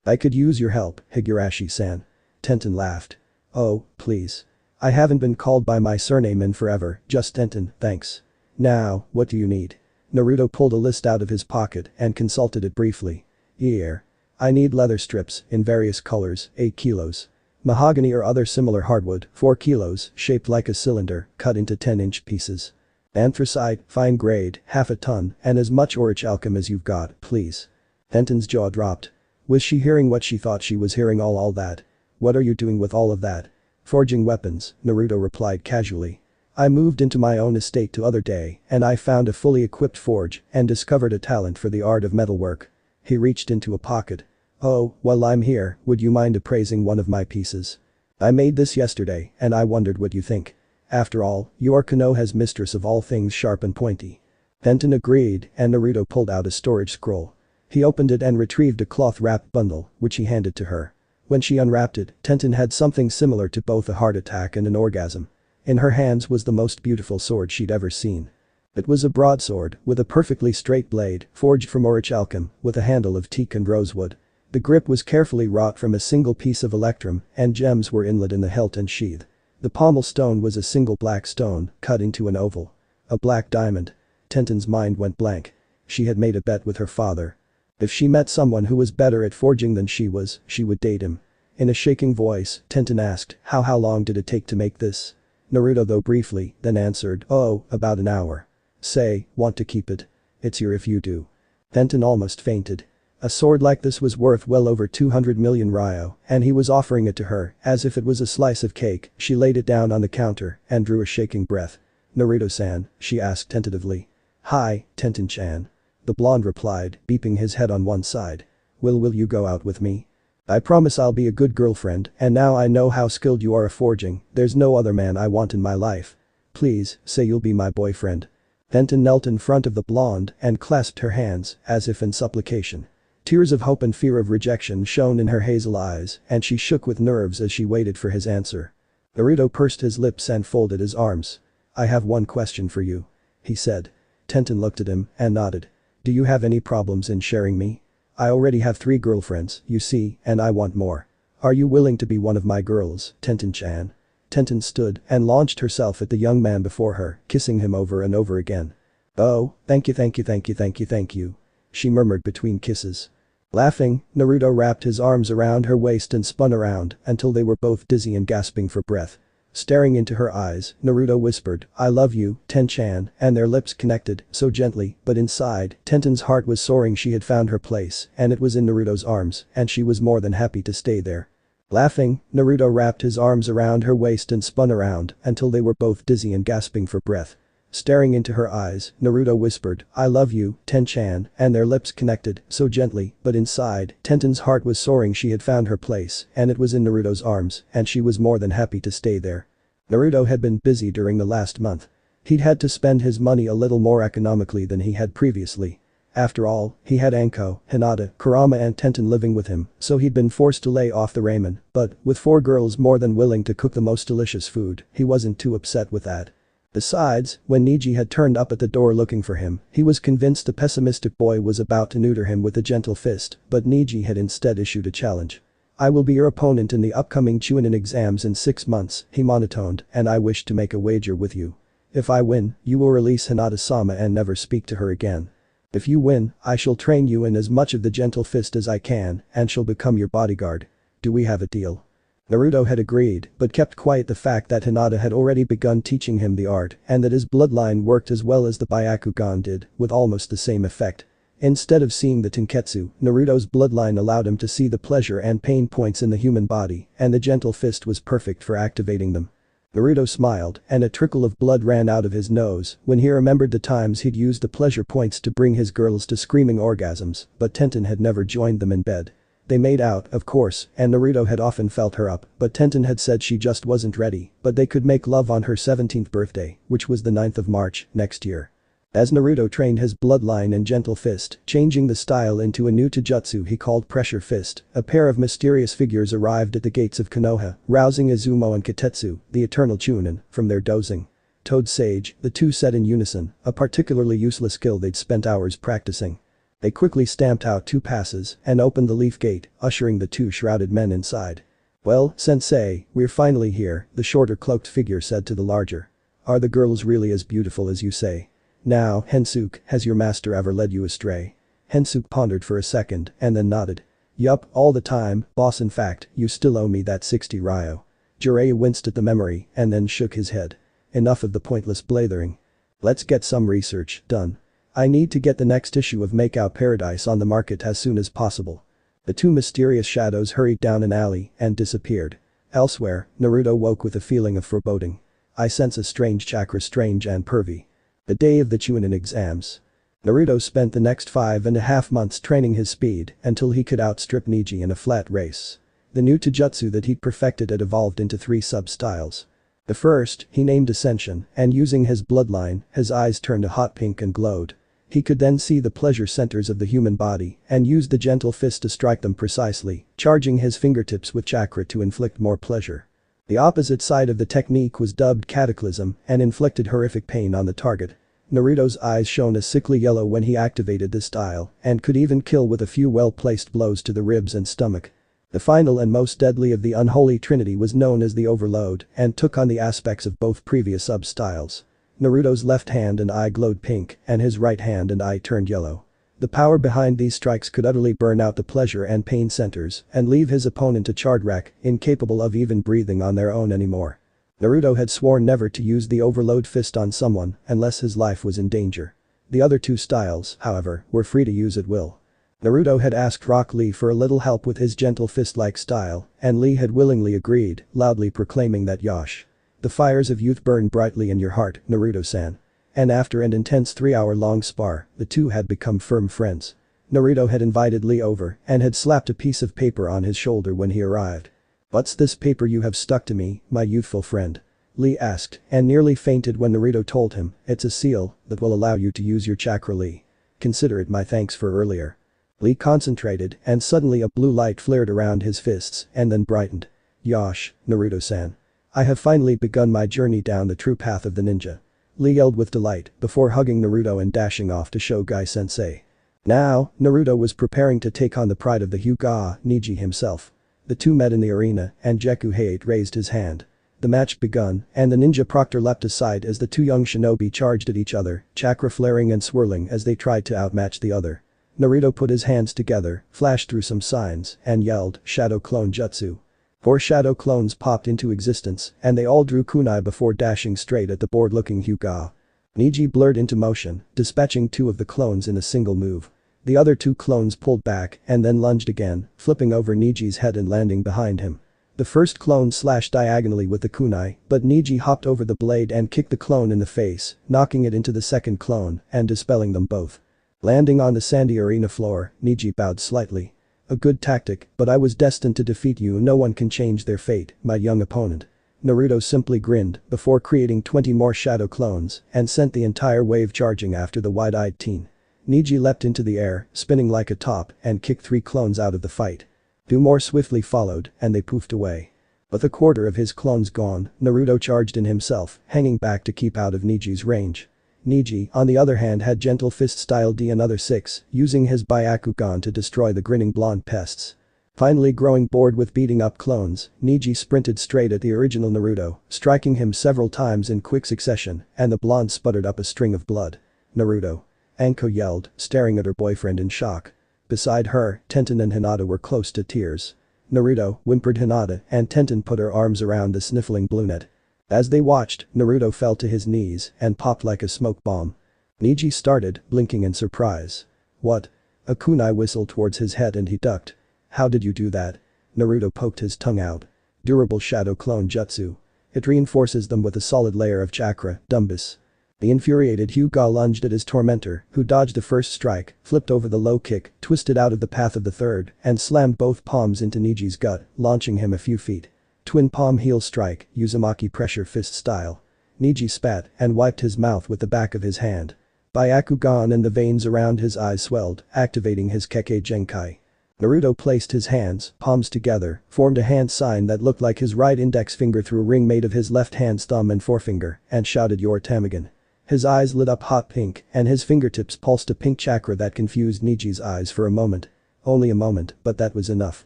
I could use your help, Higurashi-san. Tenten laughed. Oh, please. I haven't been called by my surname in forever, just Tenten, thanks. Now, what do you need? Naruto pulled a list out of his pocket and consulted it briefly. Here. I need leather strips in various colors, 8 kilos. Mahogany or other similar hardwood, 4 kilos, shaped like a cylinder, cut into 10-inch pieces. Anthracite, fine grade, half a ton, and as much orichalcum as you've got, please. Tenten's jaw dropped. Was she hearing what she thought she was hearing all that? What are you doing with all of that? Forging weapons, Naruto replied casually. I moved into my own estate the other day and I found a fully equipped forge and discovered a talent for the art of metalwork. He reached into a pocket. Oh, while I'm here, would you mind appraising one of my pieces? I made this yesterday and I wondered what you think. After all, you are Konoha's mistress of all things sharp and pointy. Tenten agreed and Naruto pulled out a storage scroll. He opened it and retrieved a cloth-wrapped bundle, which he handed to her. When she unwrapped it, Tenten had something similar to both a heart attack and an orgasm. In her hands was the most beautiful sword she'd ever seen. It was a broadsword with a perfectly straight blade, forged from orichalcum, with a handle of teak and rosewood. The grip was carefully wrought from a single piece of electrum and gems were inlaid in the hilt and sheath. The pommel stone was a single black stone, cut into an oval. A black diamond. Tenten's mind went blank. She had made a bet with her father. If she met someone who was better at forging than she was, she would date him. In a shaking voice, Tenten asked, how long did it take to make this? Naruto though briefly, then answered, oh, about an hour. Say, want to keep it? It's your if you do. Tenten almost fainted. A sword like this was worth well over 200 million ryo, and he was offering it to her, as if it was a slice of cake. She laid it down on the counter and drew a shaking breath. Naruto-san, she asked tentatively. Hi, Tenten-chan. The blonde replied, beeping his head on one side. Will you go out with me? I promise I'll be a good girlfriend, and now I know how skilled you are at forging, there's no other man I want in my life. Please, say you'll be my boyfriend. Tenten knelt in front of the blonde and clasped her hands, as if in supplication. Tears of hope and fear of rejection shone in her hazel eyes, and she shook with nerves as she waited for his answer. Naruto pursed his lips and folded his arms. I have one question for you. He said. Tenten looked at him and nodded. Do you have any problems in sharing me? I already have 3 girlfriends, you see, and I want more. Are you willing to be one of my girls, Tenten-chan? Tenten stood and launched herself at the young man before her, kissing him over and over again. Oh, thank you. She murmured between kisses. Laughing, Naruto wrapped his arms around her waist and spun around until they were both dizzy and gasping for breath. Staring into her eyes, Naruto whispered, I love you, Ten-chan, and their lips connected, so gently, but inside, Tenten's heart was soaring. She had found her place, and it was in Naruto's arms, and she was more than happy to stay there. Laughing, Naruto wrapped his arms around her waist and spun around until they were both dizzy and gasping for breath. Staring into her eyes, Naruto whispered, I love you, Ten-chan, and their lips connected, so gently, but inside, Tenten's heart was soaring. She had found her place, and it was in Naruto's arms, and she was more than happy to stay there. Naruto had been busy during the last month. He'd had to spend his money a little more economically than he had previously. After all, he had Anko, Hinata, Kurama and Tenten living with him, so he'd been forced to lay off the ramen, but, with 4 girls more than willing to cook the most delicious food, he wasn't too upset with that. Besides, when Niji had turned up at the door looking for him, he was convinced the pessimistic boy was about to neuter him with a gentle fist, but Niji had instead issued a challenge. I will be your opponent in the upcoming Chunin exams in 6 months, he monotoned, and I wish to make a wager with you. If I win, you will release Hinata-sama and never speak to her again. If you win, I shall train you in as much of the gentle fist as I can and shall become your bodyguard. Do we have a deal? Naruto had agreed, but kept quiet the fact that Hinata had already begun teaching him the art and that his bloodline worked as well as the Byakugan did, with almost the same effect. Instead of seeing the Tenketsu, Naruto's bloodline allowed him to see the pleasure and pain points in the human body, and the gentle fist was perfect for activating them. Naruto smiled, and a trickle of blood ran out of his nose when he remembered the times he'd used the pleasure points to bring his girls to screaming orgasms, but Tenten had never joined them in bed. They made out, of course, and Naruto had often felt her up, but Tenten had said she just wasn't ready, but they could make love on her 17th birthday, which was the 9th of March, next year. As Naruto trained his bloodline in gentle fist, changing the style into a new taijutsu he called pressure fist, a pair of mysterious figures arrived at the gates of Konoha, rousing Izumo and Kitetsu, the eternal Chunin, from their dozing. Toad Sage, the two said in unison, a particularly useless skill they'd spent hours practicing. They quickly stamped out 2 passes and opened the leaf gate, ushering the 2 shrouded men inside. "Well, sensei, we're finally here," the shorter cloaked figure said to the larger. "Are the girls really as beautiful as you say? Now, Hensuke, has your master ever led you astray?" Hensuke pondered for a second and then nodded. "Yup, all the time, boss. In fact, you still owe me that 60 ryo." Jiraiya winced at the memory and then shook his head. "Enough of the pointless blathering. Let's get some research done. I need to get the next issue of Makeout Paradise on the market as soon as possible." The 2 mysterious shadows hurried down an alley and disappeared. Elsewhere, Naruto woke with a feeling of foreboding. "I sense a strange chakra, strange and pervy." The day of the Chunin exams. Naruto spent the next 5.5 months training his speed until he could outstrip Neji in a flat race. The new taijutsu that he'd perfected had evolved into 3 sub-styles. The first, he named Ascension, and using his bloodline, his eyes turned a hot pink and glowed. He could then see the pleasure centers of the human body and used the gentle fist to strike them precisely, charging his fingertips with chakra to inflict more pleasure. The opposite side of the technique was dubbed Cataclysm and inflicted horrific pain on the target. Naruto's eyes shone a sickly yellow when he activated this style and could even kill with a few well-placed blows to the ribs and stomach. The final and most deadly of the unholy trinity was known as the Overload and took on the aspects of both previous sub-styles. Naruto's left hand and eye glowed pink and his right hand and eye turned yellow. The power behind these strikes could utterly burn out the pleasure and pain centers and leave his opponent a charred wreck, incapable of even breathing on their own anymore. Naruto had sworn never to use the Overload fist on someone unless his life was in danger. The other 2 styles, however, were free to use at will. Naruto had asked Rock Lee for a little help with his gentle fist-like style, and Lee had willingly agreed, loudly proclaiming that Yosh. "The fires of youth burn brightly in your heart, Naruto-san." And after an intense 3-hour-long spar, the 2 had become firm friends. Naruto had invited Lee over and had slapped a piece of paper on his shoulder when he arrived. "What's this paper you have stuck to me, my youthful friend?" Lee asked and nearly fainted when Naruto told him, "It's a seal that will allow you to use your chakra, Lee. Consider it my thanks for earlier." Lee concentrated and suddenly a blue light flared around his fists and then brightened. "Yosh, Naruto-san. I have finally begun my journey down the true path of the ninja." Lee yelled with delight before hugging Naruto and dashing off to show Gai-sensei. Now, Naruto was preparing to take on the pride of the Hyuga, Neji himself. The 2 met in the arena and Jeku-Hate raised his hand. The match begun and the ninja proctor leapt aside as the 2 young shinobi charged at each other, chakra flaring and swirling as they tried to outmatch the other. Naruto put his hands together, flashed through some signs, and yelled, "Shadow Clone Jutsu." 4 shadow clones popped into existence and they all drew kunai before dashing straight at the bored-looking Hyuga. Neji blurred into motion, dispatching 2 of the clones in a single move. The other 2 clones pulled back and then lunged again, flipping over Neji's head and landing behind him. The first clone slashed diagonally with the kunai, but Neji hopped over the blade and kicked the clone in the face, knocking it into the second clone and dispelling them both. Landing on the sandy arena floor, Neji bowed slightly. "A good tactic, but I was destined to defeat you. No one can change their fate, my young opponent." Naruto simply grinned before creating 20 more shadow clones and sent the entire wave charging after the wide-eyed teen. Neji leapt into the air, spinning like a top, and kicked 3 clones out of the fight. 2 more swiftly followed, and they poofed away. With a quarter of his clones gone, Naruto charged in himself, hanging back to keep out of Neji's range. Neji, on the other hand, had gentle fist style D another 6, using his Byakugan to destroy the grinning blonde pests. Finally growing bored with beating up clones, Neji sprinted straight at the original Naruto, striking him several times in quick succession, and the blonde sputtered up a string of blood. Naruto. Anko yelled, staring at her boyfriend in shock. Beside her, Tenten and Hinata were close to tears. Naruto, whimpered Hinata, and Tenten put her arms around the sniffling brunette. As they watched, Naruto fell to his knees and popped like a smoke bomb. Neji started, blinking in surprise. What? A kunai whistled towards his head and he ducked. How did you do that? Naruto poked his tongue out. Durable shadow clone jutsu. It reinforces them with a solid layer of chakra, Dumbus. The infuriated Hyuga lunged at his tormentor, who dodged the first strike, flipped over the low kick, twisted out of the path of the third, and slammed both palms into Neji's gut, launching him a few feet. Twin palm heel strike, Uzumaki pressure fist style. Neji spat and wiped his mouth with the back of his hand. Byakugan and the veins around his eyes swelled, activating his Kekkei Genkai. Naruto placed his hands, palms together, formed a hand sign that looked like his right index finger through a ring made of his left hand's thumb and forefinger, and shouted "Your Tamagan." His eyes lit up hot pink, and his fingertips pulsed a pink chakra that confused Neji's eyes for a moment. Only a moment, but that was enough.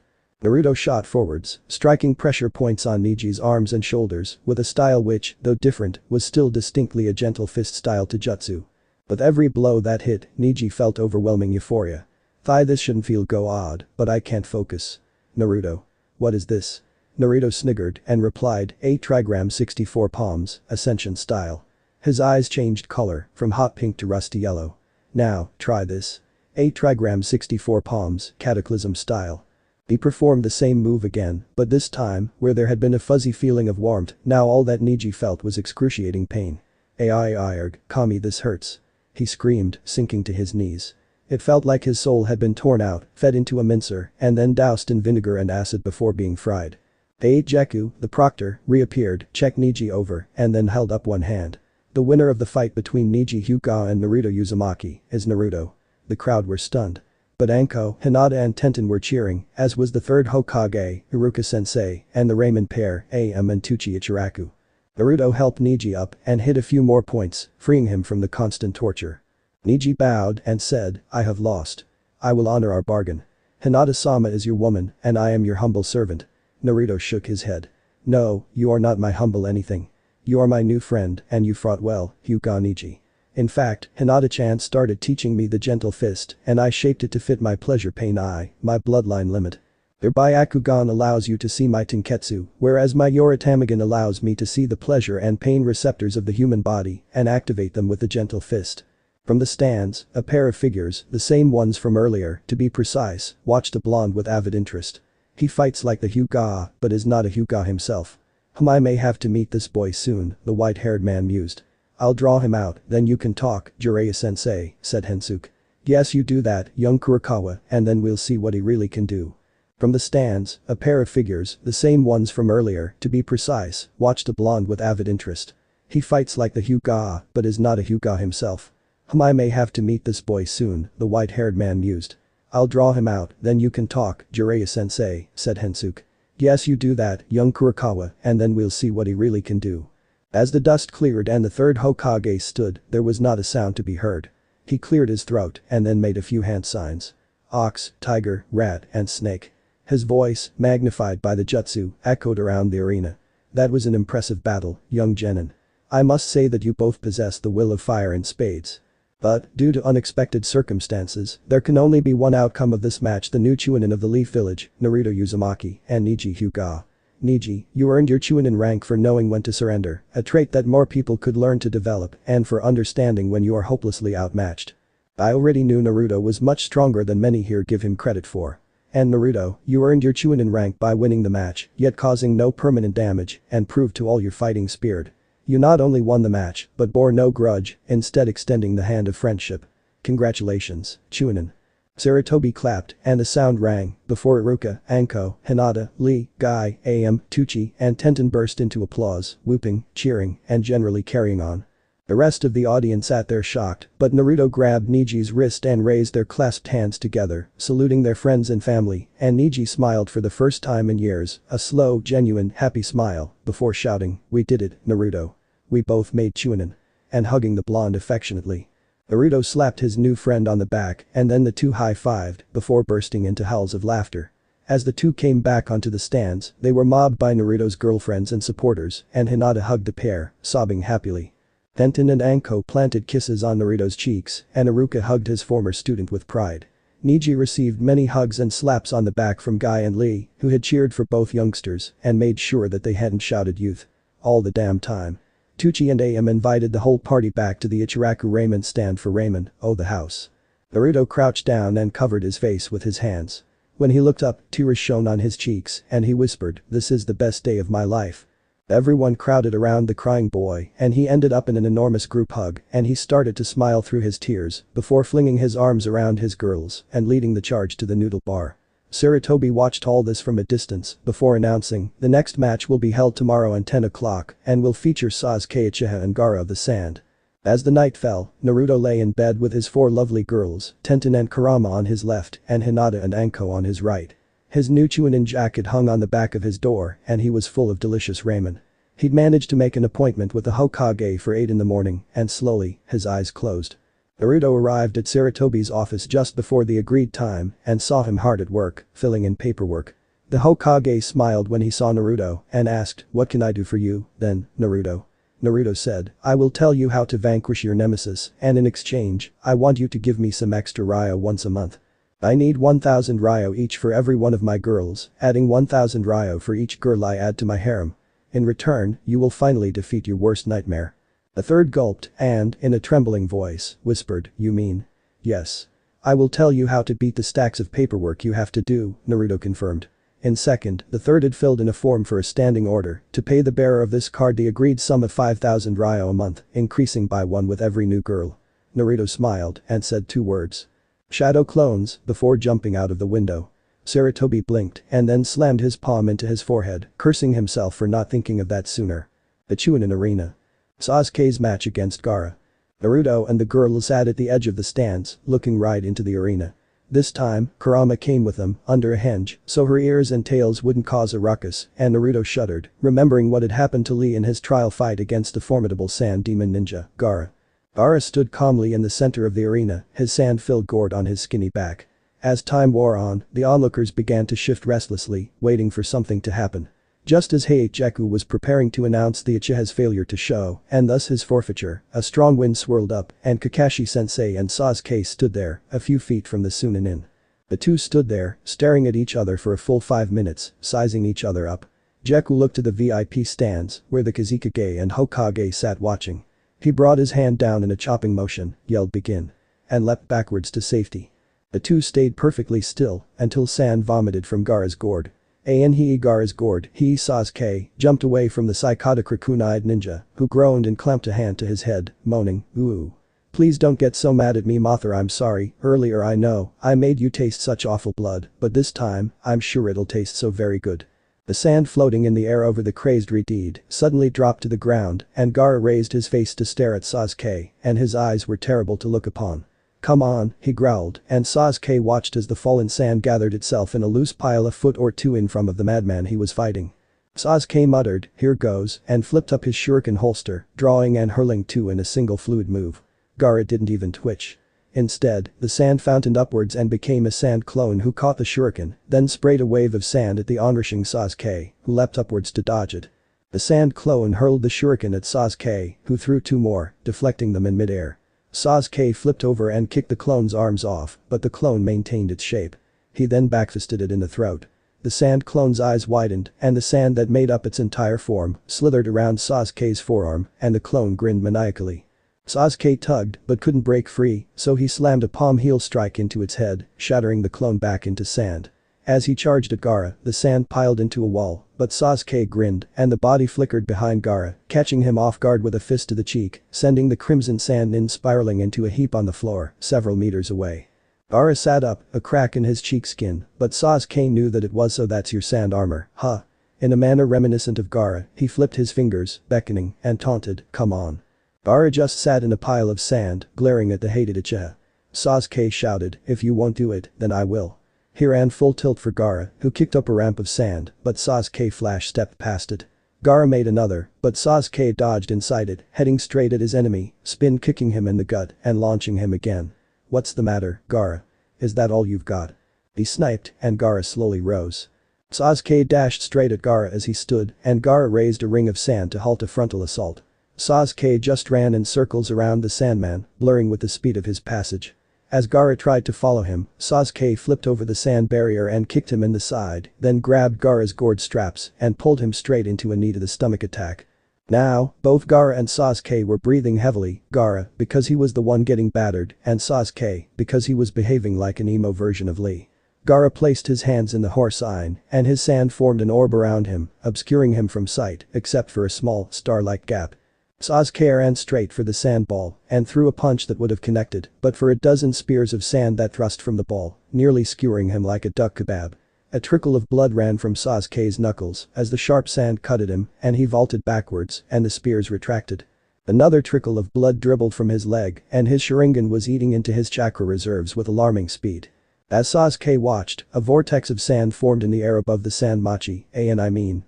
Naruto shot forwards, striking pressure points on Neji's arms and shoulders, with a style which, though different, was still distinctly a gentle fist style to jutsu. With every blow that hit, Neji felt overwhelming euphoria. This shouldn't feel go odd, but I can't focus. Naruto. What is this? Naruto sniggered and replied, a trigram 64 palms, ascension style. His eyes changed color, from hot pink to rusty yellow. Now, try this. A trigram 64 palms, cataclysm style. He performed the same move again, but this time, where there had been a fuzzy feeling of warmth, now all that Neji felt was excruciating pain. Arg, Kami, this hurts. He screamed, sinking to his knees. It felt like his soul had been torn out, fed into a mincer, and then doused in vinegar and acid before being fried. Jeku, the proctor, reappeared, checked Neji over, and then held up one hand. The winner of the fight between Neji Hyuga and Naruto Uzumaki is Naruto. The crowd were stunned. But Anko, Hinata and Tenten were cheering, as was the third Hokage, Iruka-sensei, and the Ramen pair, Am and Tuchi Ichiraku. Naruto helped Neji up and hit a few more points, freeing him from the constant torture. Neji bowed and said, I have lost. I will honor our bargain. Hinata-sama is your woman, and I am your humble servant. Naruto shook his head. No, you are not my humble anything. You are my new friend, and you fought well, Hyuga Neji. In fact, Hinata-chan started teaching me the gentle fist, and I shaped it to fit my pleasure pain my bloodline limit. Their Byakugan allows you to see my Tenketsu, whereas my Yoritamagan allows me to see the pleasure and pain receptors of the human body and activate them with the gentle fist. From the stands, a pair of figures, the same ones from earlier, to be precise, watched a blonde with avid interest. He fights like the Hyuga, but is not a Hyuga himself. I may have to meet this boy soon, the white-haired man mused. I'll draw him out, then you can talk, Jiraiya-sensei, said Hensuke. Yes, you do that, young Kurakawa, and then we'll see what he really can do. From the stands, a pair of figures, the same ones from earlier, to be precise, watched a blonde with avid interest. He fights like the Hyuga, but is not a Hyuga himself. I may have to meet this boy soon, the white-haired man mused. I'll draw him out, then you can talk, Jiraiya-sensei, said Hensuke. Yes, you do that, young Kurakawa, and then we'll see what he really can do. As the dust cleared and the third Hokage stood, there was not a sound to be heard. He cleared his throat and then made a few hand signs. Ox, tiger, rat, and snake. His voice, magnified by the jutsu, echoed around the arena. That was an impressive battle, young genin. I must say that you both possess the will of fire in spades. But, due to unexpected circumstances, there can only be one outcome of this match: the new Chunin of the Leaf Village, Naruto Uzumaki, and Neji Hyuga. Neji, you earned your Chunin rank for knowing when to surrender, a trait that more people could learn to develop, and for understanding when you are hopelessly outmatched. I already knew Naruto was much stronger than many here give him credit for. And Naruto, you earned your Chunin rank by winning the match, yet causing no permanent damage, and proved to all your fighting spirit. You not only won the match, but bore no grudge, instead extending the hand of friendship. Congratulations, Chunin. Sarutobi clapped, and a sound rang, before Iruka, Anko, Hinata, Lee, Guy, Am, Tuchi, and Tenten burst into applause, whooping, cheering, and generally carrying on. The rest of the audience sat there shocked, but Naruto grabbed Neji's wrist and raised their clasped hands together, saluting their friends and family, and Neji smiled for the first time in years, a slow, genuine, happy smile, before shouting, "We did it, Naruto. We both made Chunin," and hugging the blonde affectionately. Naruto slapped his new friend on the back, and then the two high-fived, before bursting into howls of laughter. As the two came back onto the stands, they were mobbed by Naruto's girlfriends and supporters, and Hinata hugged the pair, sobbing happily. Tenten and Anko planted kisses on Naruto's cheeks, and Iruka hugged his former student with pride. Neji received many hugs and slaps on the back from Guy and Lee, who had cheered for both youngsters and made sure that they hadn't shouted youth all the damn time. Tucci and Am invited the whole party back to the Ichiraku ramen stand for ramen, the house. Naruto crouched down and covered his face with his hands. When he looked up, tears shone on his cheeks, and he whispered, "This is the best day of my life." Everyone crowded around the crying boy, and he ended up in an enormous group hug, and he started to smile through his tears, before flinging his arms around his girls and leading the charge to the noodle bar. Sarutobi watched all this from a distance, before announcing, "The next match will be held tomorrow at 10 o'clock, and will feature Sasuke, Uchiha and Gaara of the Sand." As the night fell, Naruto lay in bed with his 4 lovely girls, Tenten and Kurama on his left, and Hinata and Anko on his right. His new Chunin jacket hung on the back of his door, and he was full of delicious ramen. He'd managed to make an appointment with the Hokage for 8 in the morning, and slowly, his eyes closed. Naruto arrived at Sarutobi's office just before the agreed time, and saw him hard at work, filling in paperwork. The Hokage smiled when he saw Naruto, and asked, "What can I do for you, then, Naruto?" Naruto said, "I will tell you how to vanquish your nemesis, and in exchange, I want you to give me some extra ryo once a month. I need 1,000 ryo each for every one of my girls, adding 1,000 ryo for each girl I add to my harem. In return, you will finally defeat your worst nightmare." A third gulped and, in a trembling voice, whispered, "You mean?" "Yes. I will tell you how to beat the stacks of paperwork you have to do," Naruto confirmed. In second, the third had filled in a form for a standing order to pay the bearer of this card the agreed sum of 5,000 ryo a month, increasing by 1 with every new girl. Naruto smiled and said 2 words. "Shadow clones," before jumping out of the window. Sarutobi blinked and then slammed his palm into his forehead, cursing himself for not thinking of that sooner. The Chunin arena. Sasuke's match against Gaara. Naruto and the girls sat at the edge of the stands, looking right into the arena. This time, Kurama came with them, under a henge, so her ears and tails wouldn't cause a ruckus, and Naruto shuddered, remembering what had happened to Lee in his trial fight against the formidable sand demon ninja, Gaara. Gaara stood calmly in the center of the arena, his sand-filled gourd on his skinny back. As time wore on, the onlookers began to shift restlessly, waiting for something to happen. Just as Heijaku was preparing to announce the Uchiha's failure to show, and thus his forfeiture, a strong wind swirled up, and Kakashi-sensei and Sasuke stood there, a few feet from the Chunin inn. The two stood there, staring at each other for a full 5 minutes, sizing each other up. Jaku looked to the VIP stands, where the Kazekage and Hokage sat watching. He brought his hand down in a chopping motion, yelled "Begin," and leapt backwards to safety. The two stayed perfectly still, until sand vomited from Gaara's gourd. Gaara's gourd, Sasuke, jumped away from the psychotic raccoon-eyed ninja, who groaned and clamped a hand to his head, moaning, "Ooh. Please don't get so mad at me, Mother, I'm sorry, earlier I know, I made you taste such awful blood, but this time, I'm sure it'll taste so very good." The sand floating in the air over the crazed Redeed suddenly dropped to the ground, and Gaara raised his face to stare at Sasuke, and his eyes were terrible to look upon. "Come on," he growled, and Sasuke watched as the fallen sand gathered itself in a loose pile a foot or 2 in front of the madman he was fighting. Sasuke muttered, "Here goes," and flipped up his shuriken holster, drawing and hurling 2 in a single fluid move. Gaara didn't even twitch. Instead, the sand fountained upwards and became a sand clone who caught the shuriken, then sprayed a wave of sand at the onrushing Sasuke, who leapt upwards to dodge it. The sand clone hurled the shuriken at Sasuke, who threw 2 more, deflecting them in midair. Sasuke flipped over and kicked the clone's arms off, but the clone maintained its shape. He then backfisted it in the throat. The sand clone's eyes widened, and the sand that made up its entire form slithered around Sasuke's forearm, and the clone grinned maniacally. Sasuke tugged, but couldn't break free, so he slammed a palm heel strike into its head, shattering the clone back into sand. As he charged at Gaara, the sand piled into a wall, but Sasuke grinned, and the body flickered behind Gaara, catching him off guard with a fist to the cheek, sending the crimson sand spiraling into a heap on the floor, several meters away. Gaara sat up, a crack in his cheek skin, but Sasuke knew that it was "So that's your sand armor, huh?" In a manner reminiscent of Gaara, he flipped his fingers, beckoning, and taunted, "Come on." Gaara just sat in a pile of sand, glaring at the hated Uchiha. Sasuke shouted, "If you won't do it, then I will." He ran full tilt for Gaara, who kicked up a ramp of sand, but Sasuke flash-stepped past it. Gaara made another, but Sasuke dodged inside it, heading straight at his enemy, spin-kicking him in the gut and launching him again. "What's the matter, Gaara? Is that all you've got?" He sniped, and Gaara slowly rose. Sasuke dashed straight at Gaara as he stood, and Gaara raised a ring of sand to halt a frontal assault. Sasuke just ran in circles around the Sandman, blurring with the speed of his passage. As Gaara tried to follow him, Sasuke flipped over the sand barrier and kicked him in the side, then grabbed Gaara's gourd straps and pulled him straight into a knee-to-the-stomach attack. Now, both Gaara and Sasuke were breathing heavily, Gaara because he was the one getting battered, and Sasuke because he was behaving like an emo version of Lee. Gaara placed his hands in the horse sign, and his sand formed an orb around him, obscuring him from sight except for a small, star-like gap. Sasuke ran straight for the sand ball and threw a punch that would have connected but for a dozen spears of sand that thrust from the ball, nearly skewering him like a duck kebab. A trickle of blood ran from Sasuke's knuckles as the sharp sand cut at him and he vaulted backwards and the spears retracted. Another trickle of blood dribbled from his leg and his Sharingan was eating into his chakra reserves with alarming speed. As Sasuke watched, a vortex of sand formed in the air above the sand mochi,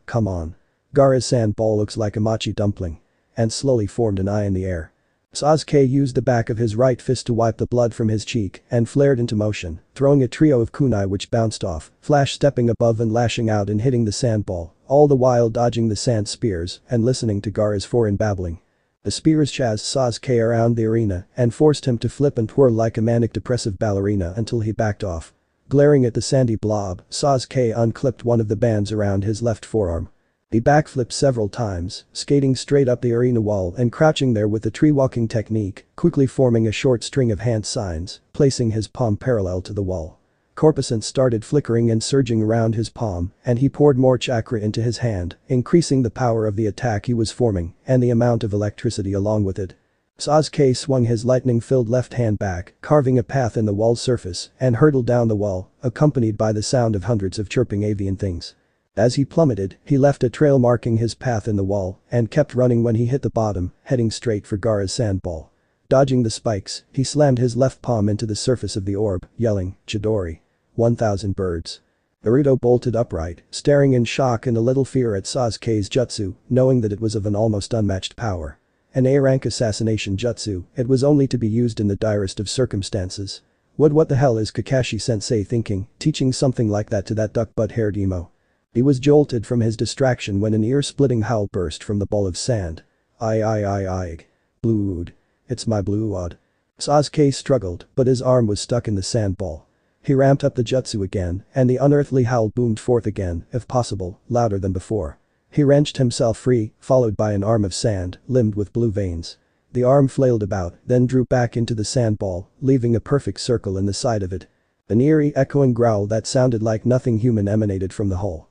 come on. Gaara's sand ball looks like a mochi dumpling. And slowly formed an eye in the air. Sasuke used the back of his right fist to wipe the blood from his cheek and flared into motion, throwing a trio of kunai which bounced off, Flash stepping above and lashing out and hitting the sand ball, all the while dodging the sand spears and listening to Gaara's foreign babbling. The spears chased Sasuke around the arena and forced him to flip and twirl like a manic-depressive ballerina until he backed off. Glaring at the sandy blob, Sasuke unclipped one of the bands around his left forearm. He backflipped several times, skating straight up the arena wall and crouching there with the tree-walking technique, quickly forming a short string of hand signs, placing his palm parallel to the wall. Corpuscence started flickering and surging around his palm, and he poured more chakra into his hand, increasing the power of the attack he was forming and the amount of electricity along with it. Sasuke swung his lightning-filled left hand back, carving a path in the wall's surface, and hurtled down the wall, accompanied by the sound of hundreds of chirping avian things. As he plummeted, he left a trail marking his path in the wall and kept running when he hit the bottom, heading straight for Gaara's sandball. Dodging the spikes, he slammed his left palm into the surface of the orb, yelling, "Chidori. 1,000 birds." Naruto bolted upright, staring in shock and a little fear at Sasuke's jutsu, knowing that it was of an almost unmatched power. An A-rank assassination jutsu, it was only to be used in the direst of circumstances. What the hell is Kakashi-sensei thinking, teaching something like that to that duck-butt-haired emo? He was jolted from his distraction when an ear-splitting howl burst from the ball of sand. I. Blood. It's my blood. Sasuke struggled, but his arm was stuck in the sand ball. He ramped up the jutsu again, and the unearthly howl boomed forth again, if possible, louder than before. He wrenched himself free, followed by an arm of sand, limned with blue veins. The arm flailed about, then drew back into the sand ball, leaving a perfect circle in the side of it. An eerie, echoing growl that sounded like nothing human emanated from the hole.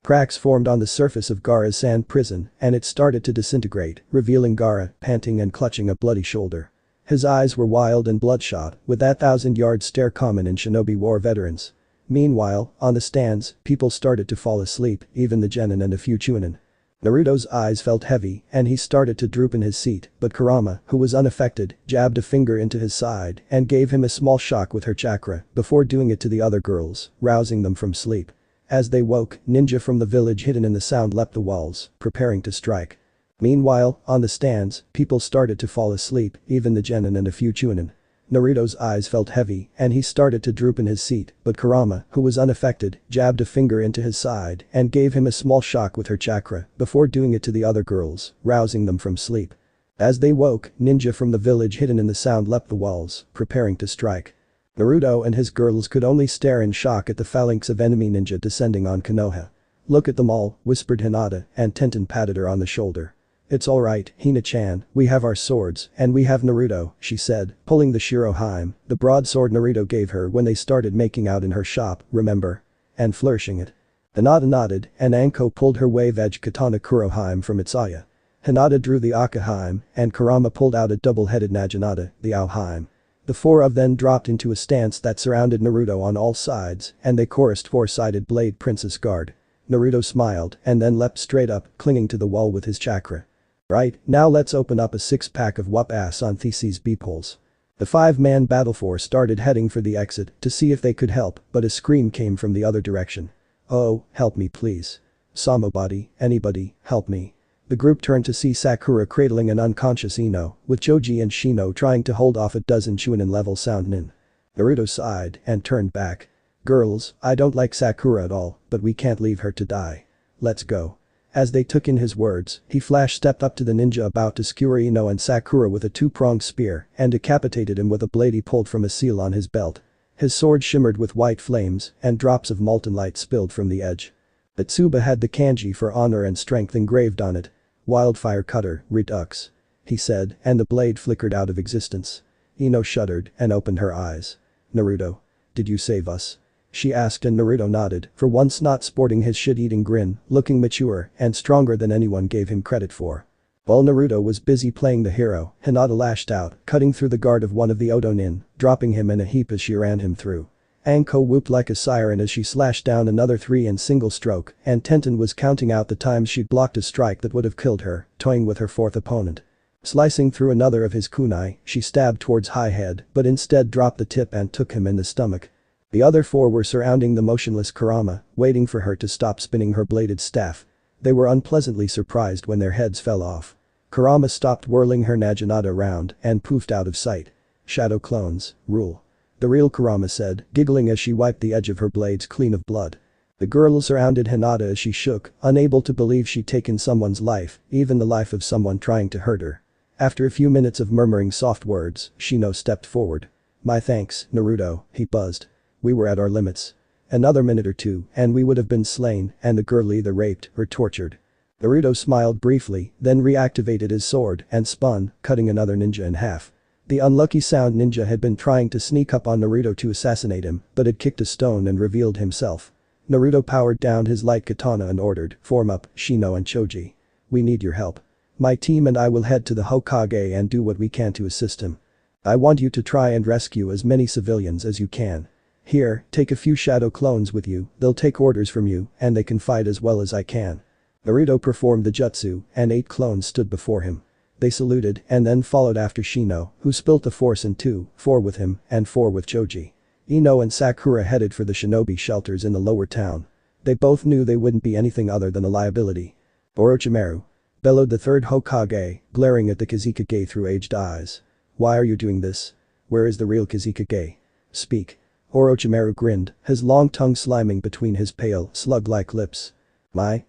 Cracks formed on the surface of Gaara's sand prison, and it started to disintegrate, revealing Gaara, panting and clutching a bloody shoulder. His eyes were wild and bloodshot, with that 1,000-yard stare common in shinobi war veterans. Meanwhile, on the stands, people started to fall asleep, even the genin and a few chunin. Naruto's eyes felt heavy, and he started to droop in his seat, but Kurama, who was unaffected, jabbed a finger into his side and gave him a small shock with her chakra before doing it to the other girls, rousing them from sleep. As they woke, ninja from the village hidden in the sound leapt the walls, preparing to strike. Meanwhile, on the stands, people started to fall asleep, even the genin and a few chunin. Naruto's eyes felt heavy, and he started to droop in his seat, but Kurama, who was unaffected, jabbed a finger into his side and gave him a small shock with her chakra before doing it to the other girls, rousing them from sleep. As they woke, ninja from the village hidden in the sound leapt the walls, preparing to strike. Naruto and his girls could only stare in shock at the phalanx of enemy ninja descending on Konoha. "Look at them all," whispered Hinata, and Tenten patted her on the shoulder. "It's alright, Hina-chan, we have our swords, and we have Naruto," she said, pulling the Shirohime, the broadsword Naruto gave her when they started making out in her shop, remember? And flourishing it. Hinata nodded, and Anko pulled her wave-edged katana Kurohime from its aya. Hinata drew the Akahime, and Kurama pulled out a double-headed Naginata, the Aohime. The four of them dropped into a stance that surrounded Naruto on all sides, and they chorused four-sided Blade Princess Guard. Naruto smiled and then leapt straight up, clinging to the wall with his chakra. "Right, now let's open up a six-pack of whoop-ass on Theses beepholes." The five-man battle force started heading for the exit to see if they could help, but a scream came from the other direction. "Oh, help me please. Somebody, anybody, help me." The group turned to see Sakura cradling an unconscious Ino, with Choji and Shino trying to hold off a dozen Chunin-level sound nin. Naruto sighed and turned back. Girls, I don't like Sakura at all, but we can't leave her to die. Let's go. As they took in his words, he flash-stepped up to the ninja about to skewer Ino and Sakura with a two-pronged spear and decapitated him with a blade he pulled from a seal on his belt. His sword shimmered with white flames and drops of molten light spilled from the edge. Tsuba had the kanji for honor and strength engraved on it. Wildfire cutter, redux. He said, and the blade flickered out of existence. Ino shuddered and opened her eyes. Naruto. Did you save us? She asked and Naruto nodded, for once not sporting his shit-eating grin, looking mature and stronger than anyone gave him credit for. While Naruto was busy playing the hero, Hinata lashed out, cutting through the guard of one of the Odo nin, dropping him in a heap as she ran him through. Anko whooped like a siren as she slashed down another 3 in single stroke, and Tenten was counting out the times she'd blocked a strike that would have killed her, toying with her fourth opponent. Slicing through another of his kunai, she stabbed towards High Head, but instead dropped the tip and took him in the stomach. The other 4 were surrounding the motionless Kurama, waiting for her to stop spinning her bladed staff. They were unpleasantly surprised when their heads fell off. Kurama stopped whirling her Naginata around and poofed out of sight. Shadow clones, rule. The real Kurama said, giggling as she wiped the edge of her blades clean of blood. The girl surrounded Hinata as she shook, unable to believe she'd taken someone's life, even the life of someone trying to hurt her. After a few minutes of murmuring soft words, Shino stepped forward. My thanks, Naruto, he buzzed. We were at our limits. Another minute or two and we would have been slain and the girl either raped or tortured. Naruto smiled briefly, then reactivated his sword and spun, cutting another ninja in half. The unlucky sound ninja had been trying to sneak up on Naruto to assassinate him, but had kicked a stone and revealed himself. Naruto powered down his light katana and ordered, form up, Shino and Choji. We need your help. My team and I will head to the Hokage and do what we can to assist him. I want you to try and rescue as many civilians as you can. Here, take a few shadow clones with you, they'll take orders from you, and they can fight as well as I can. Naruto performed the jutsu, and 8 clones stood before him. They saluted and then followed after Shino, who split the force in 2, 4 with him and 4 with Choji. Ino and Sakura headed for the shinobi shelters in the lower town. They both knew they wouldn't be anything other than a liability. Orochimaru. Bellowed the third Hokage, glaring at the Kazekage through aged eyes. Why are you doing this? Where is the real Kazekage? Speak. Orochimaru grinned, his long tongue sliming between his pale, slug-like lips. My.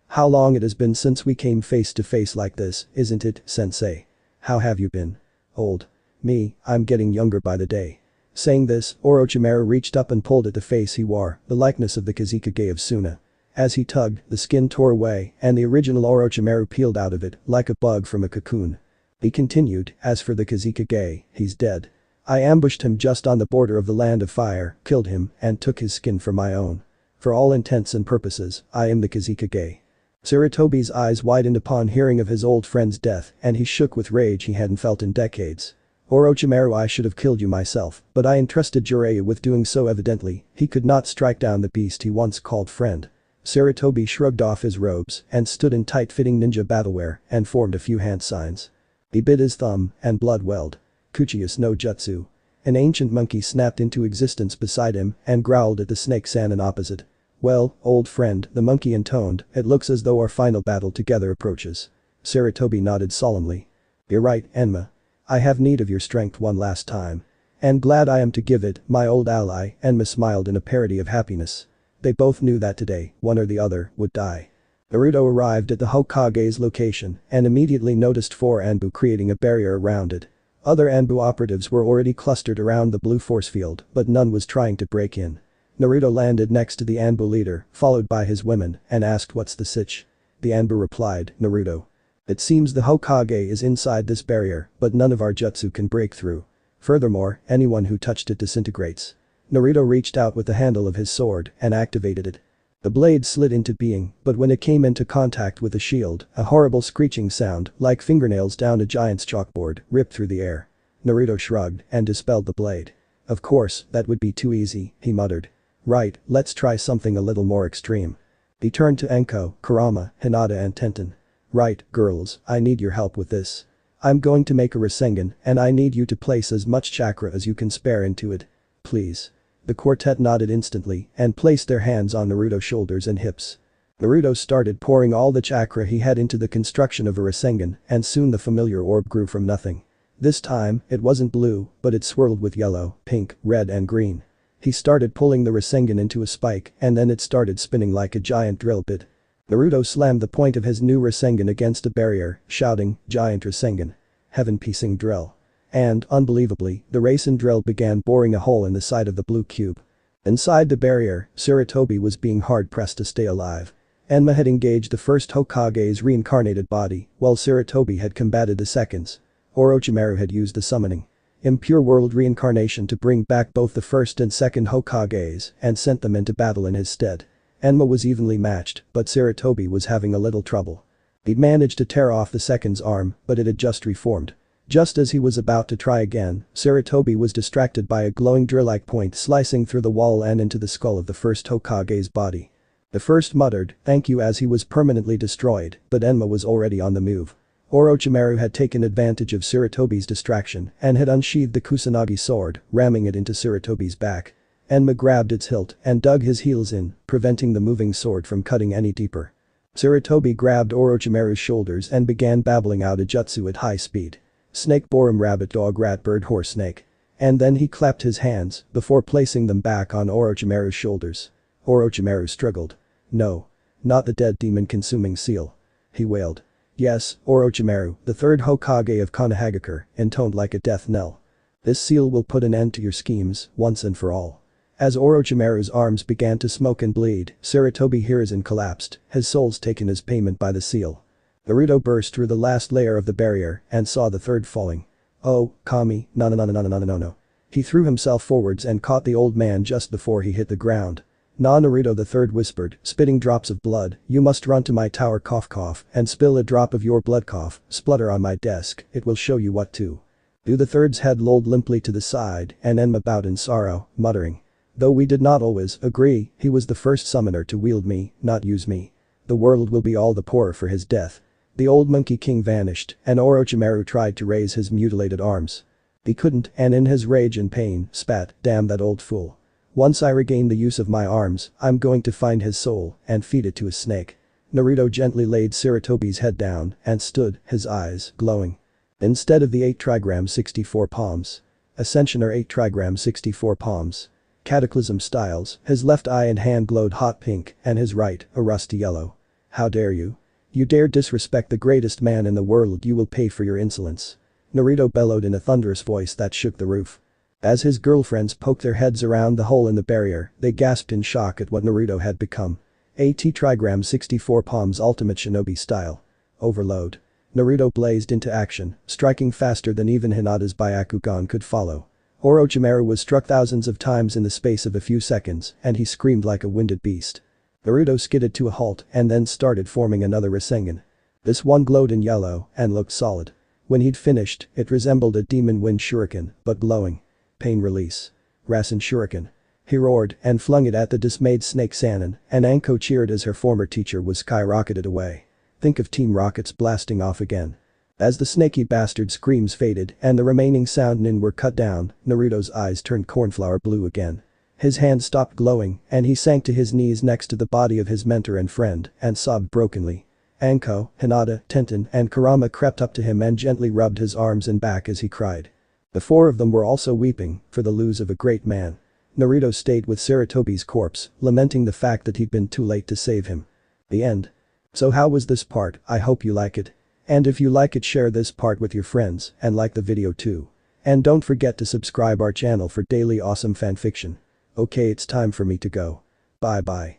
How long it has been since we came face to face like this, isn't it, sensei? How have you been? Old. Me, I'm getting younger by the day. Saying this, Orochimaru reached up and pulled at the face he wore, the likeness of the Kazekage of Suna. As he tugged, the skin tore away and the original Orochimaru peeled out of it, like a bug from a cocoon. He continued, as for the Kazekage, he's dead. I ambushed him just on the border of the land of fire, killed him, and took his skin for my own. For all intents and purposes, I am the Kazekage. Sarutobi's eyes widened upon hearing of his old friend's death and he shook with rage he hadn't felt in decades. Orochimaru, I should have killed you myself, but I entrusted Jiraiya with doing so. Evidently, he could not strike down the beast he once called friend. Sarutobi shrugged off his robes and stood in tight-fitting ninja battlewear and formed a few hand signs. He bit his thumb and blood welled. Kuchius no Jutsu. An ancient monkey snapped into existence beside him and growled at the snake Sanin opposite. Well, old friend, the monkey intoned, it looks as though our final battle together approaches. Sarutobi nodded solemnly. You're right, Enma. I have need of your strength one last time. And glad I am to give it, my old ally, Enma smiled in a parody of happiness. They both knew that today, one or the other, would die. Naruto arrived at the Hokage's location and immediately noticed 4 Anbu creating a barrier around it. Other Anbu operatives were already clustered around the blue force field, but none was trying to break in. Naruto landed next to the Anbu leader, followed by his women, and asked what's the sitch. The Anbu replied, Naruto. It seems the Hokage is inside this barrier, but none of our jutsu can break through. Furthermore, anyone who touched it disintegrates. Naruto reached out with the handle of his sword and activated it. The blade slid into being, but when it came into contact with the shield, a horrible screeching sound, like fingernails down a giant's chalkboard, ripped through the air. Naruto shrugged and dispelled the blade. Of course, that would be too easy, he muttered. Right, let's try something a little more extreme. He turned to Enko, Kurama, Hinata and Tenten. Right, girls, I need your help with this. I'm going to make a Rasengan and I need you to place as much chakra as you can spare into it. Please. The quartet nodded instantly and placed their hands on Naruto's shoulders and hips. Naruto started pouring all the chakra he had into the construction of a Rasengan and soon the familiar orb grew from nothing. This time, it wasn't blue, but it swirled with yellow, pink, red and green. He started pulling the Rasengan into a spike and then it started spinning like a giant drill bit. Naruto slammed the point of his new Rasengan against a barrier, shouting, "Giant Rasengan. Heaven-piecing drill." And, unbelievably, the Rasen drill began boring a hole in the side of the blue cube. Inside the barrier, Sarutobi was being hard-pressed to stay alive. Enma had engaged the first Hokage's reincarnated body, while Sarutobi had combated the second's. Orochimaru had used the summoning impure world reincarnation to bring back both the first and second Hokages and sent them into battle in his stead. Enma was evenly matched, but Sarutobi was having a little trouble. He'd managed to tear off the second's arm, but it had just reformed. Just as he was about to try again, Sarutobi was distracted by a glowing drill-like point slicing through the wall and into the skull of the first Hokage's body. The first muttered, "Thank you," as he was permanently destroyed, but Enma was already on the move. Orochimaru had taken advantage of Sarutobi's distraction and had unsheathed the Kusanagi sword, ramming it into Sarutobi's back. Enma grabbed its hilt and dug his heels in, preventing the moving sword from cutting any deeper. Sarutobi grabbed Orochimaru's shoulders and began babbling out a jutsu at high speed. Snake borum rabbit dog rat bird horse snake. And then he clapped his hands before placing them back on Orochimaru's shoulders. Orochimaru struggled. "No. Not the dead demon-consuming seal," he wailed. "Yes, Orochimaru, the third Hokage of Konohagakure," intoned like a death knell. "This seal will put an end to your schemes, once and for all." As Orochimaru's arms began to smoke and bleed, Sarutobi Hiruzen collapsed, his souls taken as payment by the seal. Naruto burst through the last layer of the barrier and saw the third falling. "Oh, Kami, no. He threw himself forwards and caught the old man just before he hit the ground. "Nah, Naruto," the third whispered, spitting drops of blood, "you must run to my tower cough and spill a drop of your blood splutter on my desk, it will show you what to do." The third's head lolled limply to the side and Enma bowed in sorrow, muttering. "Though we did not always agree, he was the first summoner to wield me, not use me. The world will be all the poorer for his death." The old Monkey King vanished and Orochimaru tried to raise his mutilated arms. He couldn't and in his rage and pain, spat, "Damn that old fool. Once I regain the use of my arms, I'm going to find his soul and feed it to a snake." Naruto gently laid Sarutobi's head down and stood, his eyes glowing. Instead of the 8 trigram 64 palms. Ascension or 8 trigram 64 palms. Cataclysm styles, his left eye and hand glowed hot pink and his right, a rusty yellow. "How dare you? You dare disrespect the greatest man in the world, you will pay for your insolence." Naruto bellowed in a thunderous voice that shook the roof. As his girlfriends poked their heads around the hole in the barrier, they gasped in shock at what Naruto had become. AT Trigram 64 Palms Ultimate Shinobi Style. Overload. Naruto blazed into action, striking faster than even Hinata's Byakugan could follow. Orochimaru was struck thousands of times in the space of a few seconds, and he screamed like a winded beast. Naruto skidded to a halt and then started forming another Rasengan. This one glowed in yellow and looked solid. When he'd finished, it resembled a demon wind shuriken, but glowing. Pain release. Rasen shuriken. He roared and flung it at the dismayed Snake Sannin, and Anko cheered as her former teacher was skyrocketed away. Think of Team Rocket's blasting off again. As the snaky bastard screams faded and the remaining sound nin were cut down, Naruto's eyes turned cornflower blue again. His hand stopped glowing and he sank to his knees next to the body of his mentor and friend and sobbed brokenly. Anko, Hinata, Tenten and Kurama crept up to him and gently rubbed his arms and back as he cried. The 4 of them were also weeping for the lose of a great man. Naruto stayed with Sarutobi's corpse, lamenting the fact that he'd been too late to save him. The end. So how was this part? I hope you like it. And if you like it, share this part with your friends and like the video too. And don't forget to subscribe our channel for daily awesome fanfiction. Okay, it's time for me to go. Bye bye.